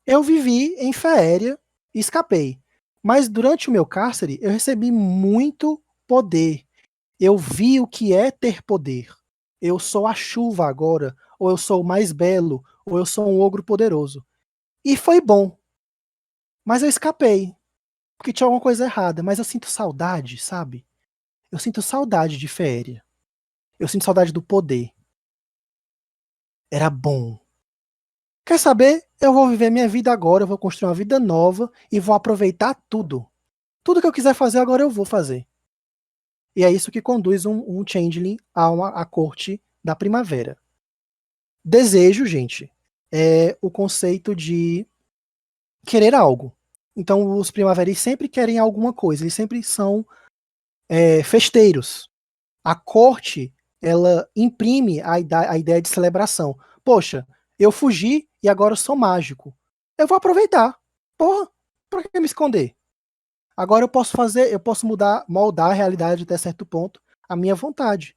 eu vivi em Féria e escapei. Mas durante o meu cárcere, eu recebi muito poder. Eu vi o que é ter poder. Eu sou a chuva agora, ou eu sou o mais belo, ou eu sou um ogro poderoso. E foi bom. Mas eu escapei. Porque tinha alguma coisa errada. Mas eu sinto saudade, sabe? Eu sinto saudade de Féria. Eu sinto saudade do poder. Era bom. Quer saber? Eu vou viver minha vida agora, eu vou construir uma vida nova e vou aproveitar tudo. Tudo que eu quiser fazer agora eu vou fazer. E é isso que conduz um changeling à corte da primavera. Desejo, gente, é o conceito de querer algo. Então os primaveris sempre querem alguma coisa, eles sempre são festeiros. A corte, ela imprime a ideia de celebração. Poxa, eu fugi e agora eu sou mágico. Eu vou aproveitar. Porra, pra que me esconder? Agora eu posso moldar a realidade até certo ponto, à minha vontade.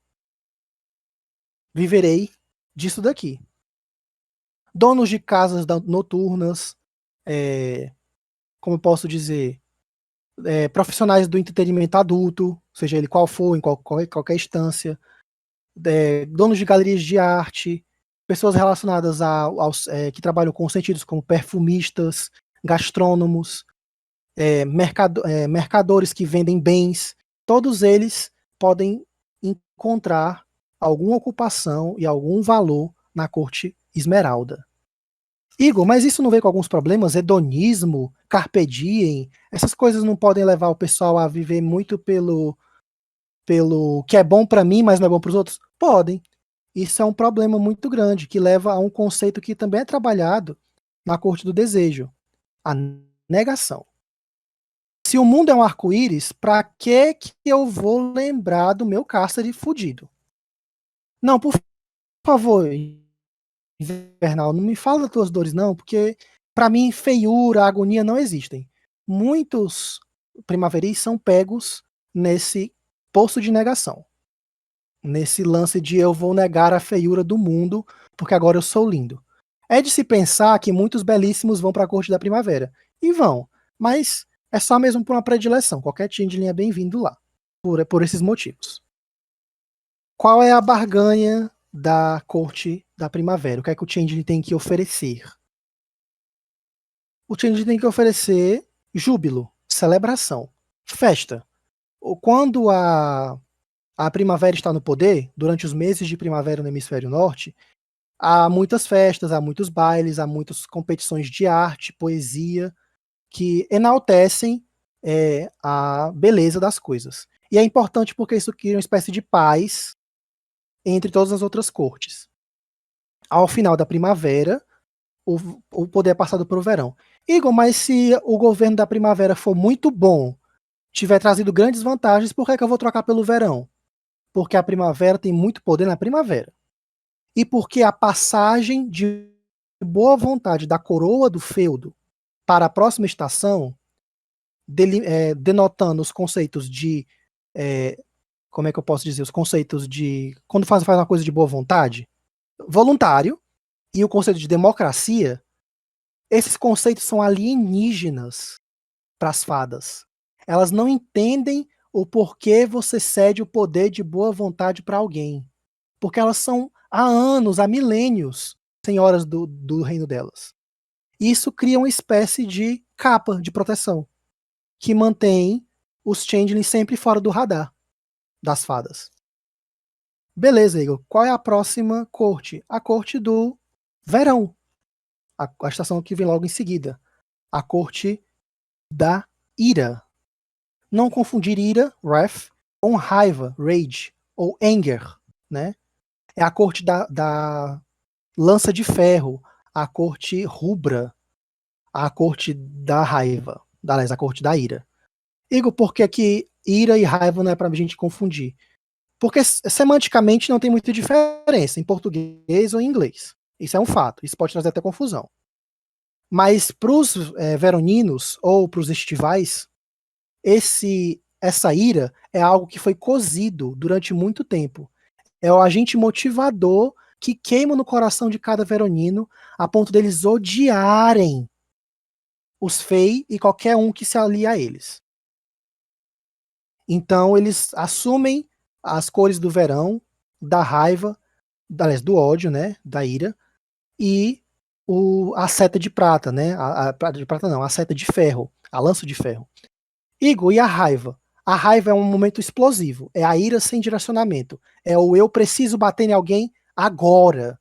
Viverei disso daqui. Donos de casas noturnas, como eu posso dizer, profissionais do entretenimento adulto, seja ele qual for, em qualquer instância, donos de galerias de arte, pessoas relacionadas que trabalham com sentidos como perfumistas, gastrônomos, mercadores que vendem bens, todos eles podem encontrar alguma ocupação e algum valor na corte esmeralda. Igor, mas isso não vem com alguns problemas? Hedonismo, carpe diem, essas coisas não podem levar o pessoal a viver muito pelo que é bom para mim, mas não é bom para os outros? Podem. Isso é um problema muito grande, que leva a um conceito que também é trabalhado na corte do desejo, a negação. Se o mundo é um arco-íris, pra que eu vou lembrar do meu cárcere fudido? Não, por favor, Invernal, não me fala das tuas dores não, porque pra mim feiura, agonia não existem. Muitos primaveris são pegos nesse poço de negação. Nesse lance de eu vou negar a feiura do mundo, porque agora eu sou lindo. É de se pensar que muitos belíssimos vão pra corte da primavera. E vão, mas é só mesmo por uma predileção. Qualquer changeling é bem-vindo lá, por esses motivos. Qual é a barganha da corte da primavera? O que é que o changeling tem que oferecer? O changeling tem que oferecer júbilo, celebração, festa. Quando a primavera está no poder, durante os meses de primavera no hemisfério norte, há muitas festas, há muitos bailes, há muitas competições de arte, poesia, que enaltecem a beleza das coisas. E é importante porque isso cria uma espécie de paz entre todas as outras cortes. Ao final da primavera, o poder é passado para o verão. Igor, mas se o governo da primavera for muito bom, tiver trazido grandes vantagens, por que eu vou trocar pelo verão? porque a primavera tem muito poder na primavera. E porque a passagem de boa vontade da coroa do feudo para a próxima estação, denotando os conceitos de. Como é que eu posso dizer? Os conceitos de. Quando faz uma coisa de boa vontade, voluntário, e o conceito de democracia, esses conceitos são alienígenas para as fadas. Elas não entendem o porquê você cede o poder de boa vontade para alguém. Porque elas são há anos, há milênios, senhoras do reino delas. Isso cria uma espécie de capa de proteção que mantém os changelings sempre fora do radar das fadas. Beleza, Igor. Qual é a próxima corte? A corte do verão. A estação que vem logo em seguida. A corte da ira. Não confundir ira, wrath, com raiva, rage, ou anger, né? É a corte da lança de ferro, a corte rubra, a corte da raiva, aliás, a corte da ira. Igor, por que que ira e raiva não é pra gente confundir? Porque semanticamente não tem muita diferença em português ou em inglês. Isso é um fato, isso pode trazer até confusão. Mas para os veroninos ou para os estivais, essa ira é algo que foi cozido durante muito tempo. É o agente motivador que queima no coração de cada veronino a ponto deles odiarem os Fey e qualquer um que se alia a eles. Então eles assumem as cores do verão, da raiva, aliás, do ódio, né, da ira, e a seta de prata, né, de prata não, a seta de ferro, a lança de ferro. Igor, e a raiva? A raiva é um momento explosivo, é a ira sem direcionamento, é o eu preciso bater em alguém agora,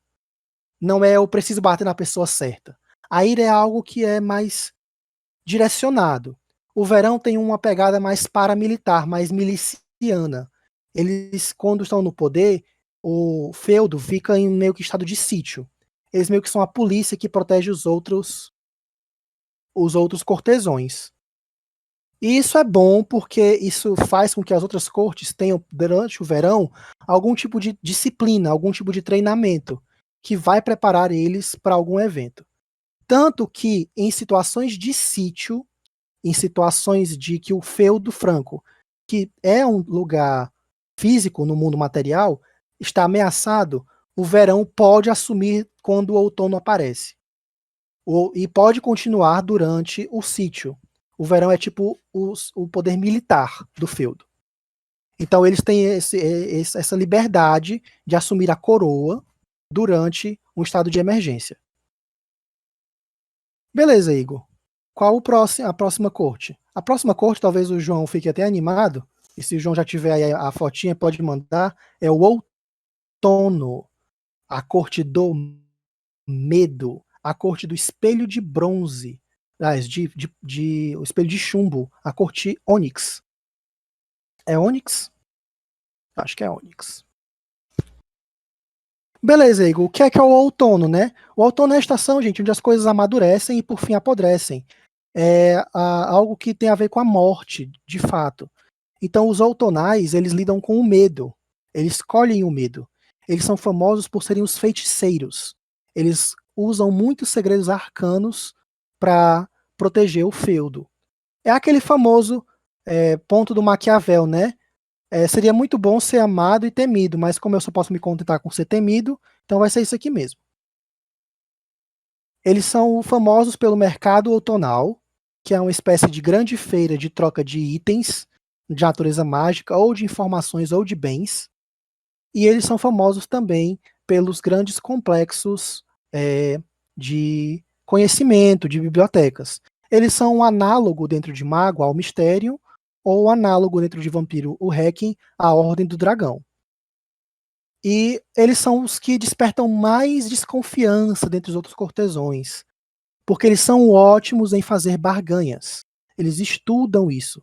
não é eu preciso bater na pessoa certa. A ira é algo que é mais direcionado. O verão tem uma pegada mais paramilitar, mais miliciana. Eles, quando estão no poder, o feudo fica em meio que estado de sítio. Eles meio que são a polícia que protege os outros cortesões. E isso é bom porque isso faz com que as outras cortes tenham, durante o verão, algum tipo de disciplina, algum tipo de treinamento que vai preparar eles para algum evento. Tanto que em situações de sítio, em situações de que o feudo franco, que é um lugar físico no mundo material, está ameaçado, o verão pode assumir quando o outono aparece. E pode continuar durante o sítio. O verão é tipo o poder militar do feudo. Então eles têm essa liberdade de assumir a coroa durante um estado de emergência. Beleza, Igor. Qual a próxima corte? A próxima corte, talvez o João fique até animado, e se o João já tiver aí a fotinha, pode mandar, é o outono, a corte do medo, a corte do espelho de bronze, o espelho de chumbo, a corte ônix. É ônix? Acho que é ônix. Beleza, Igor. O que é o outono, né? O outono é a estação, gente, onde as coisas amadurecem e por fim apodrecem. É algo que tem a ver com a morte, de fato. Então os outonais, eles lidam com o medo. Eles escolhem o medo. Eles são famosos por serem os feiticeiros. Eles usam muitos segredos arcanos para proteger o feudo. É aquele famoso ponto do Maquiavel, né? Seria muito bom ser amado e temido, mas como eu só posso me contentar com ser temido, então vai ser isso aqui mesmo. Eles são famosos pelo mercado outonal, que é uma espécie de grande feira de troca de itens de natureza mágica, ou de informações, ou de bens. E eles são famosos também pelos grandes complexos de conhecimento, de bibliotecas. Eles são um análogo dentro de Mago ao Mistério, ou análogo dentro de Vampiro, o Hacking, à Ordem do Dragão. E eles são os que despertam mais desconfiança dentre os outros cortesões, porque eles são ótimos em fazer barganhas. Eles estudam isso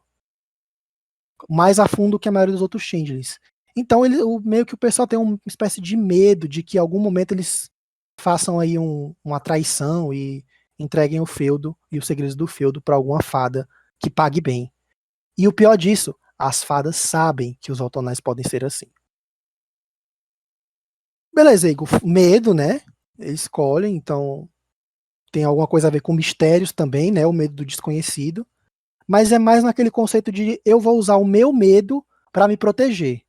mais a fundo que a maioria dos outros changelings. Então, meio que o pessoal tem uma espécie de medo de que em algum momento eles façam aí uma traição e entreguem o feudo e os segredos do feudo para alguma fada que pague bem. E o pior disso, as fadas sabem que os outonais podem ser assim. Beleza, Igor. Medo, né? Eles escolhem, então tem alguma coisa a ver com mistérios também, né? O medo do desconhecido. Mas é mais naquele conceito de eu vou usar o meu medo para me proteger.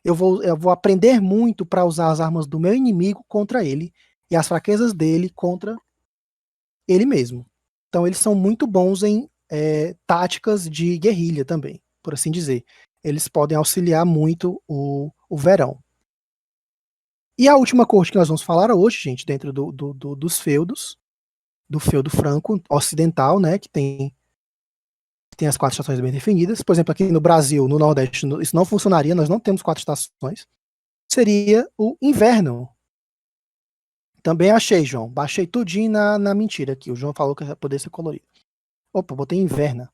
Eu vou aprender muito para usar as armas do meu inimigo contra ele e as fraquezas dele contra ele mesmo. Então eles são muito bons em táticas de guerrilha também, por assim dizer. Eles podem auxiliar muito o Verão. E a última corte que nós vamos falar hoje, gente, dentro dos feudos, do feudo franco ocidental, né, que tem as 4 estações bem definidas. Por exemplo, aqui no Brasil, no Nordeste, isso não funcionaria, nós não temos 4 estações. Seria o inverno. Também achei, João. Baixei tudinho na mentira aqui. O João falou que ia poder ser colorido. Opa, botei inverno.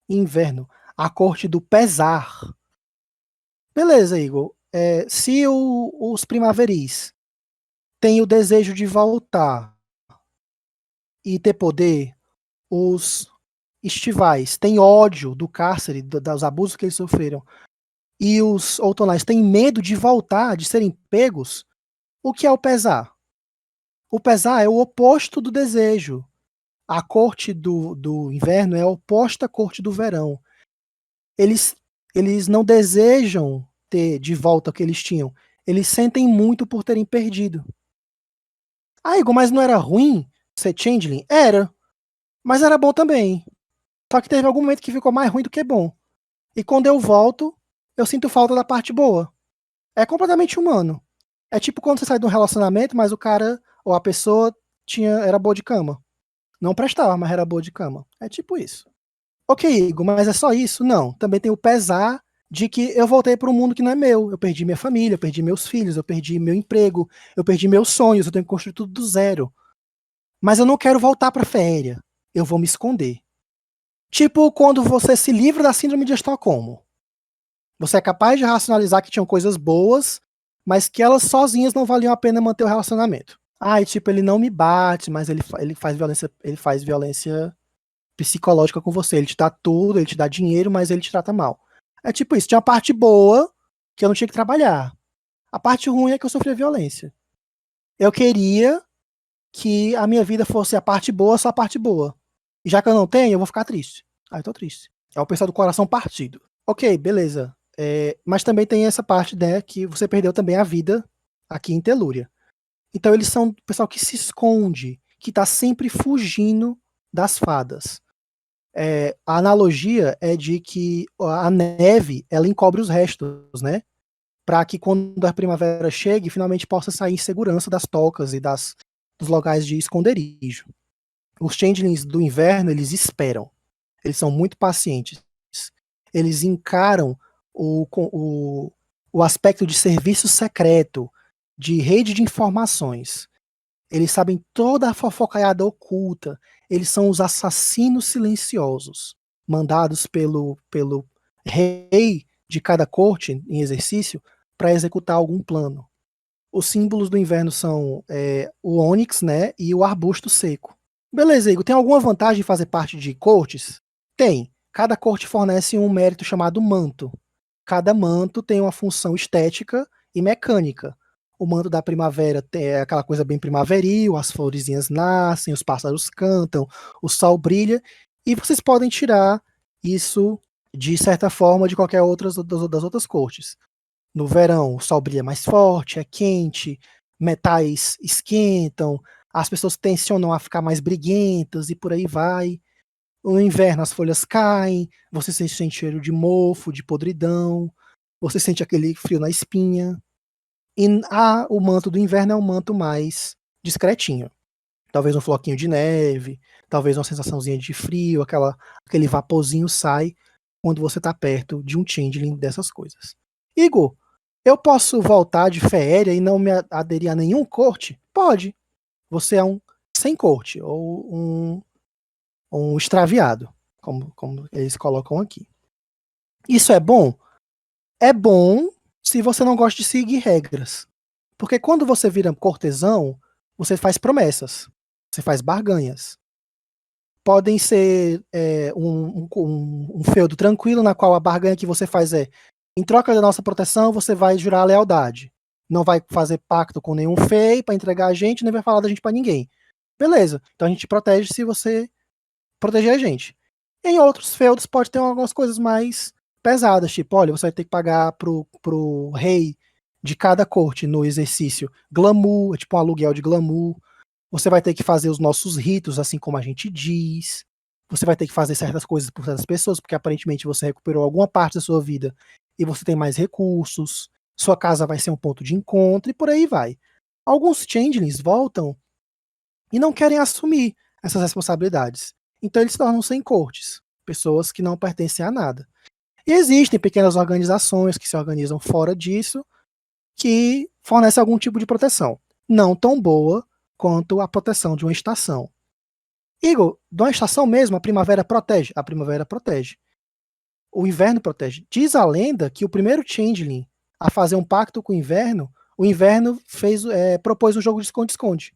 Inverno. A corte do pesar. Beleza, Igor. Se os primaveris têm o desejo de voltar e ter poder, os estivais têm ódio do cárcere, dos abusos que eles sofreram, e os outonais têm medo de voltar, de serem pegos, o que é o pesar? O pesar é o oposto do desejo. A corte do inverno é oposta à corte do verão. Eles não desejam ter de volta o que eles tinham. Eles sentem muito por terem perdido. Ah, Igor, mas não era ruim ser changeling? Era. Mas era bom também. Só que teve algum momento que ficou mais ruim do que bom. E quando eu volto, eu sinto falta da parte boa. É completamente humano. É tipo quando você sai de um relacionamento, mas o cara ou a pessoa era boa de cama. Não prestava, mas era boa de cama. É tipo isso. Ok, Igor, mas é só isso? Não. Também tem o pesar de que eu voltei para um mundo que não é meu. Eu perdi minha família, eu perdi meus filhos, eu perdi meu emprego, eu perdi meus sonhos, eu tenho que construir tudo do zero. Mas eu não quero voltar para férias. Eu vou me esconder. Tipo quando você se livra da síndrome de Estocolmo. Você é capaz de racionalizar que tinham coisas boas, mas que elas sozinhas não valiam a pena manter o relacionamento. Ah, e tipo, ele não me bate, mas ele faz violência psicológica com você. Ele te dá tudo, ele te dá dinheiro, mas ele te trata mal. É tipo isso. Tinha uma parte boa que eu não tinha que trabalhar. A parte ruim é que eu sofria violência. Eu queria que a minha vida fosse a parte boa, só a parte boa. E já que eu não tenho, eu vou ficar triste. Ah, eu tô triste. É o pessoal do coração partido. Ok, beleza. Mas também tem essa parte, né, que você perdeu também a vida aqui em Telúria. Então eles são o pessoal que se esconde, que tá sempre fugindo das fadas. A analogia é de que a neve, ela encobre os restos, né? Para que quando a primavera chegue, finalmente possa sair em segurança das tocas e dos locais de esconderijo. Os changelings do inverno, eles esperam. Eles são muito pacientes. Eles encaram o aspecto de serviço secreto, de rede de informações. Eles sabem toda a fofocaiada oculta. Eles são os assassinos silenciosos, mandados pelo rei de cada corte em exercício para executar algum plano. Os símbolos do inverno são o ônix, né, e o arbusto seco. Beleza, Igor, tem alguma vantagem em fazer parte de cortes? Tem. Cada corte fornece um mérito chamado manto. Cada manto tem uma função estética e mecânica. O manto da primavera é aquela coisa bem primaveril, as florezinhas nascem, os pássaros cantam, o sol brilha, e vocês podem tirar isso de certa forma de qualquer outra das outras cortes. No verão, o sol brilha mais forte, é quente, metais esquentam, as pessoas tensionam a ficar mais briguentas e por aí vai. No inverno as folhas caem, você sente cheiro de mofo, de podridão, você sente aquele frio na espinha. E o manto do inverno é um manto mais discretinho. Talvez um floquinho de neve, talvez uma sensaçãozinha de frio, aquele vaporzinho sai quando você está perto de um changeling dessas coisas. Igor, eu posso voltar de férias e não me aderir a nenhum corte? Pode. Você é um sem corte, ou um extraviado, como eles colocam aqui. Isso é bom? É bom se você não gosta de seguir regras. Porque quando você vira cortesão, você faz promessas, você faz barganhas. Podem ser um feudo tranquilo, na qual a barganha que você faz é: em troca da nossa proteção, você vai jurar lealdade. não vai fazer pacto com nenhum Fey pra entregar a gente, nem vai falar da gente pra ninguém. Beleza, então a gente protege se você proteger a gente. Em outros feudos pode ter algumas coisas mais pesadas, tipo, olha, você vai ter que pagar pro rei de cada corte no exercício glamour, tipo um aluguel de glamour. Você vai ter que fazer os nossos ritos, assim como a gente diz. Você vai ter que fazer certas coisas por certas pessoas, porque aparentemente você recuperou alguma parte da sua vida e você tem mais recursos. Sua casa vai ser um ponto de encontro e por aí vai. Alguns changelings voltam e não querem assumir essas responsabilidades. Então eles se tornam sem cortes, pessoas que não pertencem a nada. E existem pequenas organizações que se organizam fora disso, que fornecem algum tipo de proteção. Não tão boa quanto a proteção de uma estação. Igor, de uma estação mesmo, a primavera protege? A primavera protege. O inverno protege. Diz a lenda que o primeiro changeling a fazer um pacto com o inverno propôs um jogo de esconde-esconde.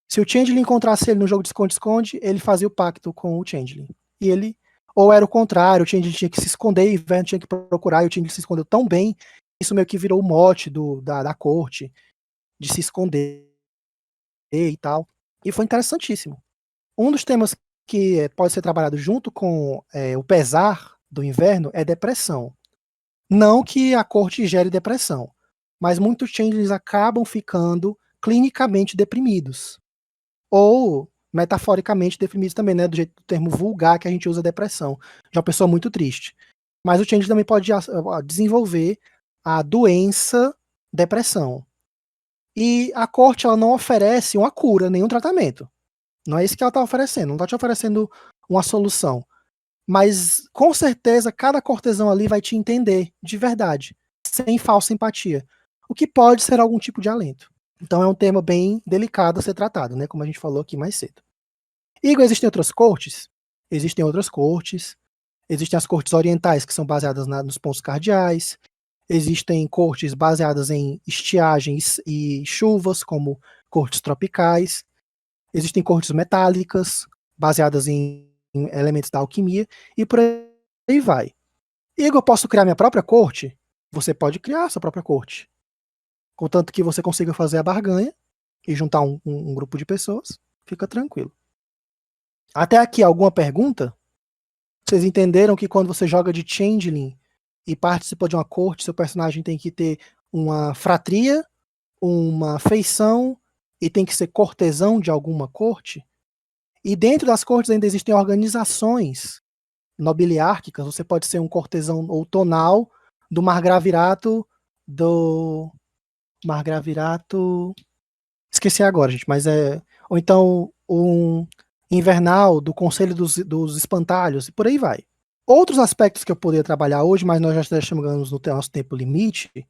Se o changeling encontrasse ele no jogo de esconde-esconde, ele fazia o pacto com o changeling. E ele, ou era o contrário, o changeling tinha que se esconder, o inverno tinha que procurar, e o changeling se escondeu tão bem, isso meio que virou o mote da corte, de se esconder e tal. E foi interessantíssimo. Um dos temas que pode ser trabalhado junto com o pesar do inverno é depressão. Não que a corte gere depressão, mas muitos changelings acabam ficando clinicamente deprimidos. Ou metaforicamente deprimidos também, né? Do jeito do termo vulgar que a gente usa depressão. De uma pessoa muito triste. Mas o changeling também pode desenvolver a doença depressão. E a corte ela não oferece uma cura, nenhum tratamento. Não é isso que ela está oferecendo. Não está te oferecendo uma solução. Mas, com certeza, cada cortesão ali vai te entender de verdade, sem falsa empatia. O que pode ser algum tipo de alento. Então é um tema bem delicado a ser tratado, né? Como a gente falou aqui mais cedo. Igor, existem outras cortes? Existem outras cortes. Existem as cortes orientais, que são baseadas nos pontos cardeais. Existem cortes baseadas em estiagens e chuvas, como cortes tropicais. Existem cortes metálicas, baseadas em elementos da alquimia, e por aí vai. Igor, posso criar minha própria corte? Você pode criar sua própria corte. Contanto que você consiga fazer a barganha e juntar um grupo de pessoas, fica tranquilo. Até aqui, alguma pergunta? Vocês entenderam que quando você joga de Changeling e participa de uma corte, seu personagem tem que ter uma fratria, uma feição e tem que ser cortesão de alguma corte? E dentro das cortes ainda existem organizações nobiliárquicas. Você pode ser um cortesão ou tonal do Margravirato esqueci agora, gente, mas ou então um invernal do Conselho dos Espantalhos, e por aí vai. Outros aspectos que eu poderia trabalhar hoje, mas nós já chegamos no nosso tempo limite,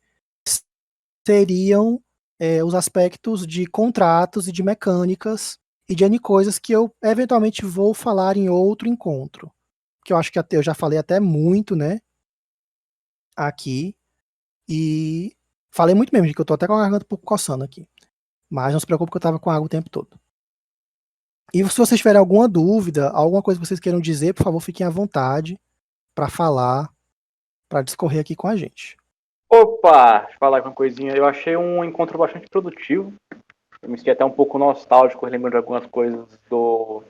seriam os aspectos de contratos e de mecânicas e de N coisas que eu eventualmente vou falar em outro encontro. Que eu acho que eu já falei até muito, né? Aqui. E falei muito mesmo, que eu tô até com a garganta um pouco coçando aqui. Mas não se preocupe que eu tava com água o tempo todo. E se vocês tiverem alguma dúvida, alguma coisa que vocês queiram dizer, por favor, fiquem à vontade para falar, para discorrer aqui com a gente. Opa, deixa eu falar aqui uma coisinha. Eu achei um encontro bastante produtivo. Eu me senti até um pouco nostálgico, lembrando de algumas coisas do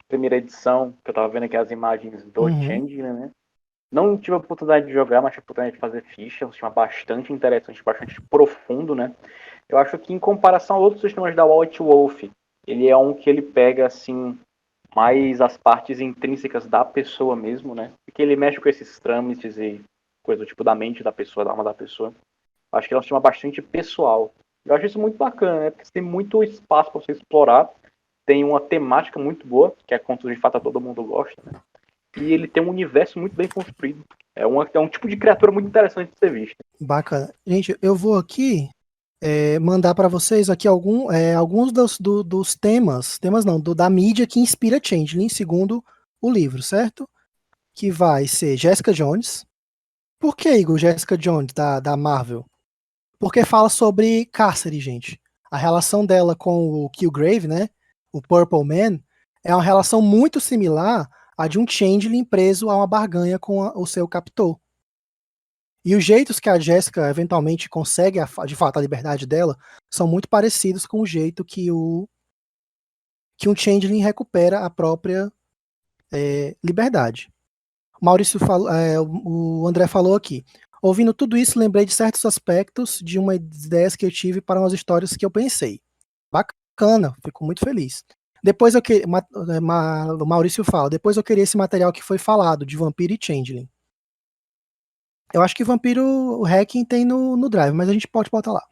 primeira edição, que eu tava vendo aqui as imagens do Changeling, né? Não tive a oportunidade de jogar, mas tive a oportunidade de fazer ficha. Um sistema bastante interessante, bastante profundo, né? Eu acho que em comparação a outros sistemas da White Wolf, ele é um que ele pega, assim, mais as partes intrínsecas da pessoa mesmo, né? Porque ele mexe com esses trâmites e coisa do tipo da mente da pessoa, da alma da pessoa. Eu acho que ele é um sistema bastante pessoal. Eu acho isso muito bacana, né? Porque você tem muito espaço para você explorar. Tem uma temática muito boa, que é contos de fada todo mundo gosta, né? E ele tem um universo muito bem construído. É um tipo de criatura muito interessante de ser vista. Bacana. Gente, eu vou aqui mandar para vocês aqui alguns dos temas não, da mídia que inspira Changeling, segundo o livro, certo? Que vai ser Jessica Jones. Por que, Igor, Jessica Jones, da Marvel? Porque fala sobre cárcere, gente. A relação dela com o Killgrave, né? O Purple Man, é uma relação muito similar à de um Changeling preso a uma barganha com o seu captor. E os jeitos que a Jéssica eventualmente consegue, de fato, a liberdade dela, são muito parecidos com o jeito que um Changeling recupera a própria liberdade. O André falou aqui. Ouvindo tudo isso, lembrei de certos aspectos de umas ideias que eu tive para umas histórias que eu pensei. Bacana, fico muito feliz. Depois o Maurício fala, depois eu queria esse material que foi falado, de Vampiro e Changeling. Eu acho que Vampiro Hacking tem no Drive, mas a gente pode botar lá.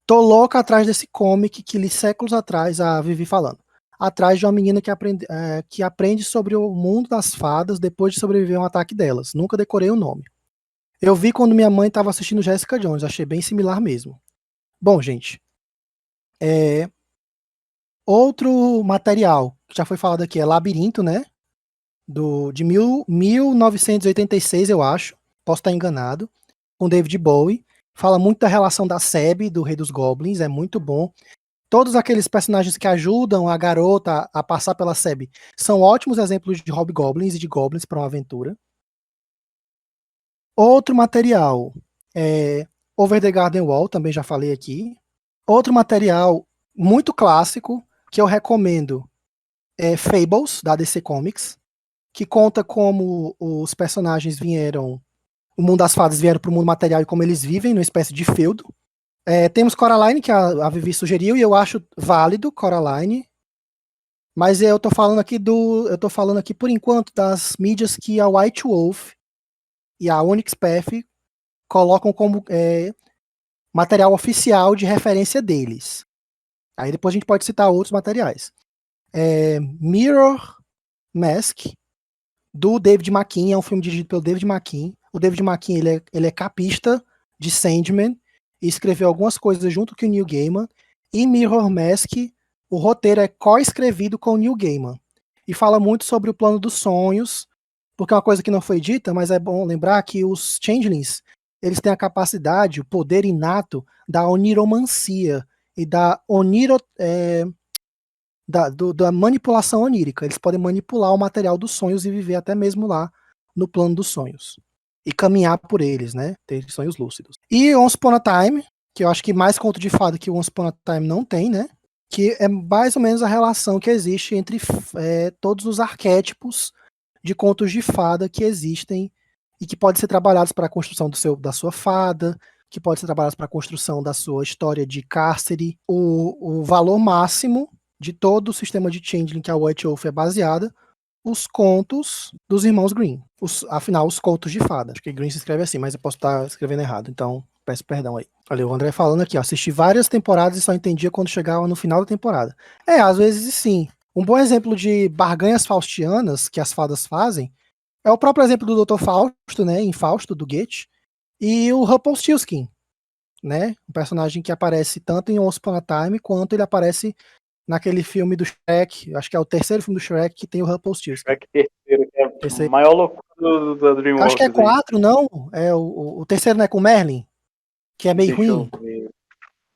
Tô louca atrás desse comic que li séculos atrás, a Vivi falando. Atrás de uma menina que aprende sobre o mundo das fadas depois de sobreviver a um ataque delas. Nunca decorei o nome. Eu vi quando minha mãe estava assistindo Jessica Jones, achei bem similar mesmo. Bom, gente, outro material que já foi falado aqui é Labirinto, né? De 1986, eu acho. Posso estar enganado. Com David Bowie. Fala muito da relação da Seb, do Rei dos Goblins. É muito bom. Todos aqueles personagens que ajudam a garota a passar pela Seb são ótimos exemplos de hobgoblins e de goblins para uma aventura. Outro material é Over the Garden Wall, também já falei aqui. Outro material muito clássico que eu recomendo é Fables, da DC Comics, que conta como os personagens vieram, o mundo das fadas vieram para o mundo material e como eles vivem numa espécie de feudo. Temos Coraline, que a Vivi sugeriu, e eu acho válido Coraline, mas eu tô falando aqui por enquanto das mídias que a White Wolf e a Onyx Path colocam como material oficial de referência deles. Aí depois a gente pode citar outros materiais. Mirror Mask, do David McKean, é um filme dirigido pelo David McKean. O David McKean ele é capista de Sandman e escreveu algumas coisas junto com o Neil Gaiman. E Mirror Mask, o roteiro é co-escrevido com o Neil Gaiman. E fala muito sobre o plano dos sonhos, porque é uma coisa que não foi dita, mas é bom lembrar que os Changelings, eles têm a capacidade, o poder inato da oniromancia e da da manipulação onírica. Eles podem manipular o material dos sonhos e viver até mesmo lá no plano dos sonhos. E caminhar por eles, né? Ter sonhos lúcidos. E Once Upon a Time, que eu acho que mais conto de fada que Once Upon a Time não tem, né? Que é mais ou menos a relação que existe entre todos os arquétipos de contos de fada que existem e que podem ser trabalhados para a construção da sua fada, que podem ser trabalhados para a construção da sua história de cárcere. O valor máximo de todo o sistema de Changeling que a White Wolf é baseada, os contos dos irmãos Grimm. Afinal, os contos de fada. Acho que Grimm se escreve assim, mas eu posso estar escrevendo errado, então peço perdão aí. Olha, o André falando aqui, ó, assisti várias temporadas e só entendia quando chegava no final da temporada. Às vezes sim. Um bom exemplo de barganhas faustianas que as fadas fazem é o próprio exemplo do Dr. Fausto, né, em Fausto, do Goethe, e o Rumpelstiltskin, né, um personagem que aparece tanto em Once Upon a Time quanto ele aparece naquele filme do Shrek, acho que é o terceiro filme do Shrek que tem o Rumpelstiltskin. Shrek terceiro, que é a maior loucura da DreamWorks. Acho que é 4, não? O terceiro não é com o Merlin? Que é meio ruim?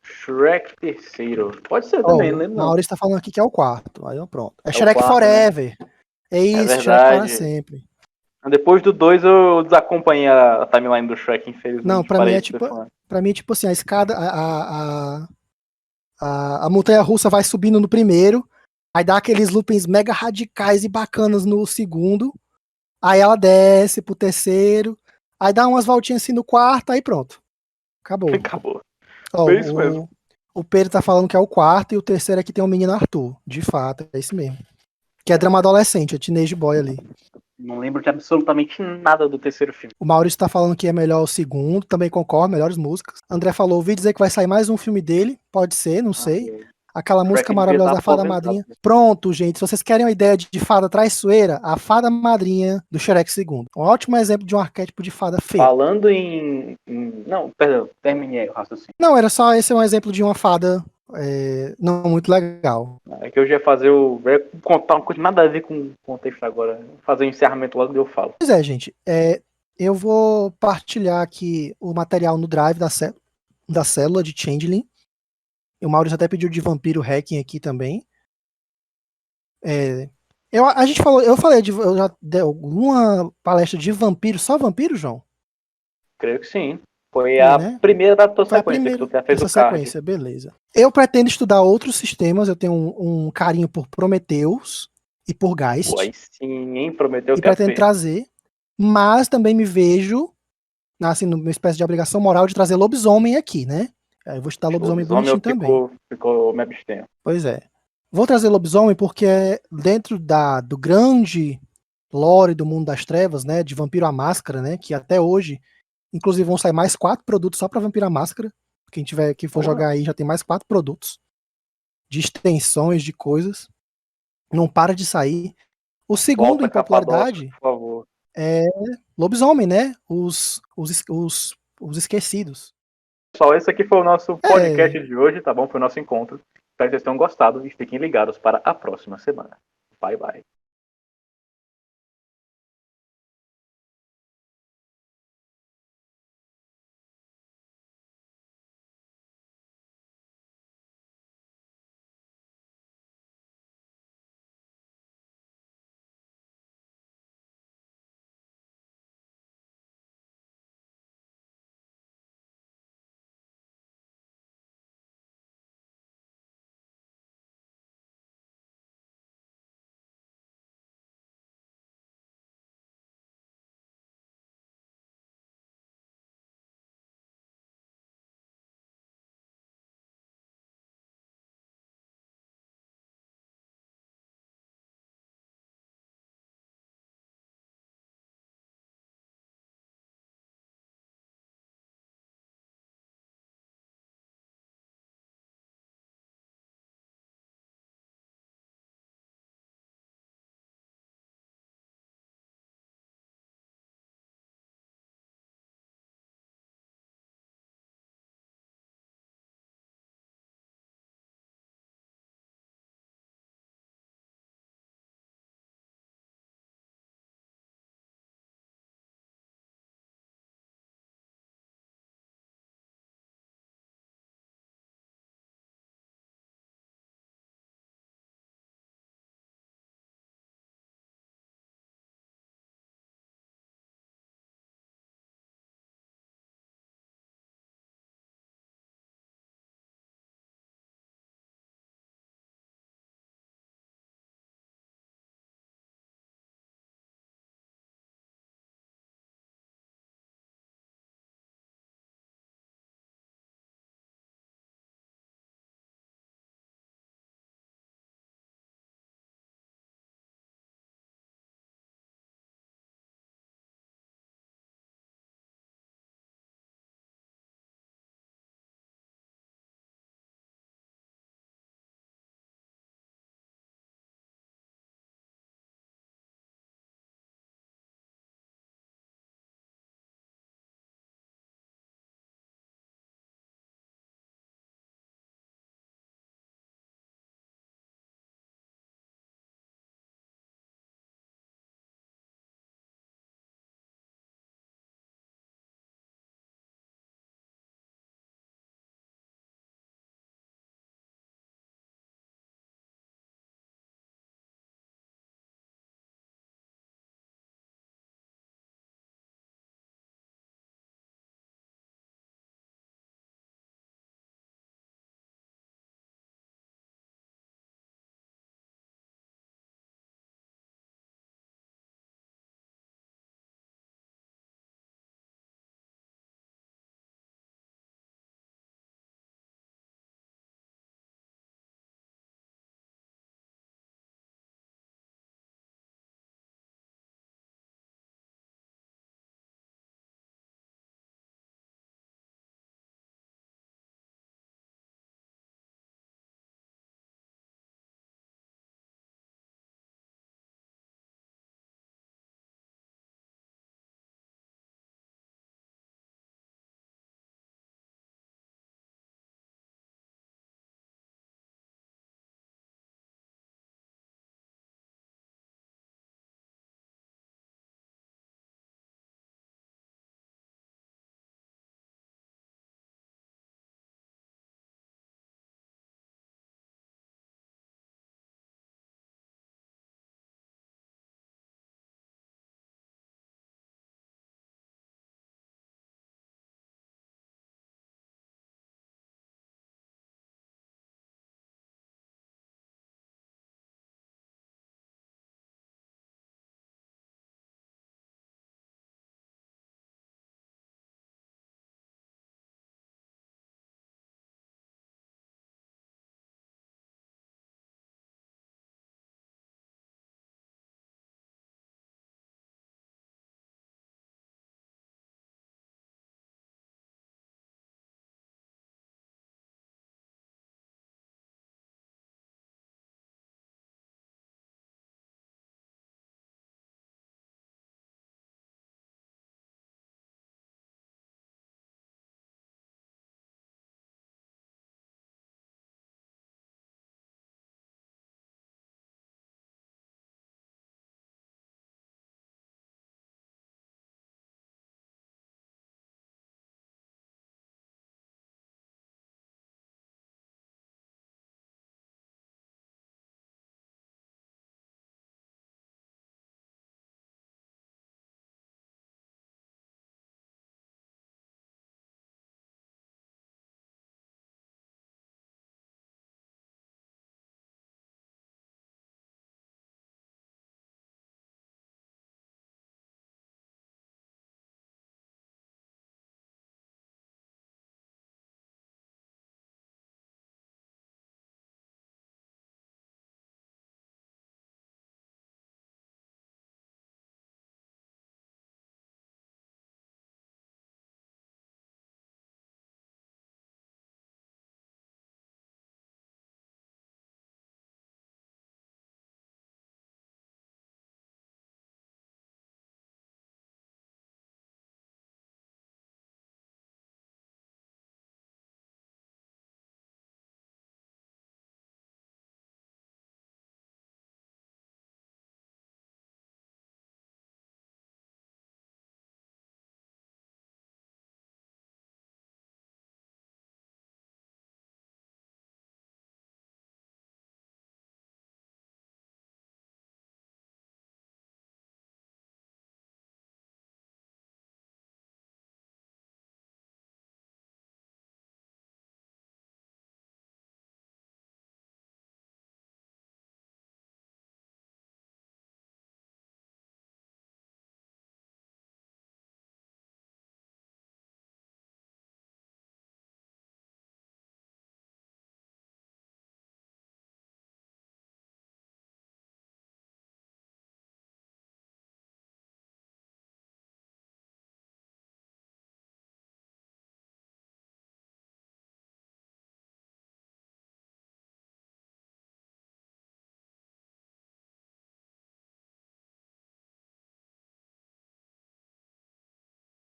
Shrek terceiro. Pode ser também, não lembro não. Maurício tá falando aqui que é o 4. Aí pronto. É o Shrek 4, Forever. Né? É isso, Shrek para sempre. Depois do 2 eu desacompanhei a timeline do Shrek, infelizmente. Não, pra mim é tipo assim, a escada, a montanha-russa vai subindo no primeiro, aí dá aqueles loopings mega radicais e bacanas no segundo, aí ela desce pro terceiro, aí dá umas voltinhas assim no quarto, aí pronto. Acabou. Foi isso mesmo. O Pedro tá falando que é o quarto e o terceiro aqui tem o menino Arthur. De fato, é esse mesmo. Que é drama adolescente, é teenage boy ali. Não lembro de absolutamente nada do terceiro filme. O Maurício tá falando que é melhor o segundo, também concordo, melhores músicas. André falou, ouvi dizer que vai sair mais um filme dele, pode ser, não sei. Aquela música maravilhosa da Fada Madrinha. Pronto, gente, se vocês querem uma ideia de fada traiçoeira, a Fada Madrinha do Shrek II. Um ótimo exemplo de um arquétipo de fada feia. Falando em... Não, perdão, terminei o raciocínio. Não, era só esse é um exemplo de uma fada não muito legal. É que eu já ia contar uma coisa nada a ver com o contexto agora. Fazer o encerramento logo e eu falo. Pois é, gente. Eu vou partilhar aqui o material no Drive da célula de Changeling. O Maurício até pediu de Vampiro Hacking aqui também. Eu já dei alguma palestra de vampiro, só vampiro, João? Creio que sim. Foi Foi, a né? primeira da tua Foi a sequência, que primeira tu até fez dessa o card. sequência, beleza. Eu pretendo estudar outros sistemas, eu tenho um carinho por Prometheus e por Geist, Pô, aí sim, hein? Prometeu e que é pretendo feio. trazer, mas também me vejo, assim, numa espécie de obrigação moral de trazer lobisomem aqui, né? Aí eu vou estudar lobisomem Lobisomem bonitinho também. ficou me abstenho. Pois é. Vou trazer lobisomem porque é dentro do grande lore do mundo das trevas, né, de Vampiro à Máscara, né, que até hoje, inclusive vão sair mais 4 produtos só para Vampiro à Máscara. Quem for Porra. jogar aí já tem mais 4 produtos de extensões de coisas. Não para de sair. O segundo Volta em Capadócia, popularidade por favor. é Lobisomem, né? Os esquecidos. Pessoal, esse aqui foi o nosso É, podcast de hoje, tá bom? Foi o nosso encontro. Espero que vocês tenham gostado e fiquem ligados para a próxima semana. Bye, bye.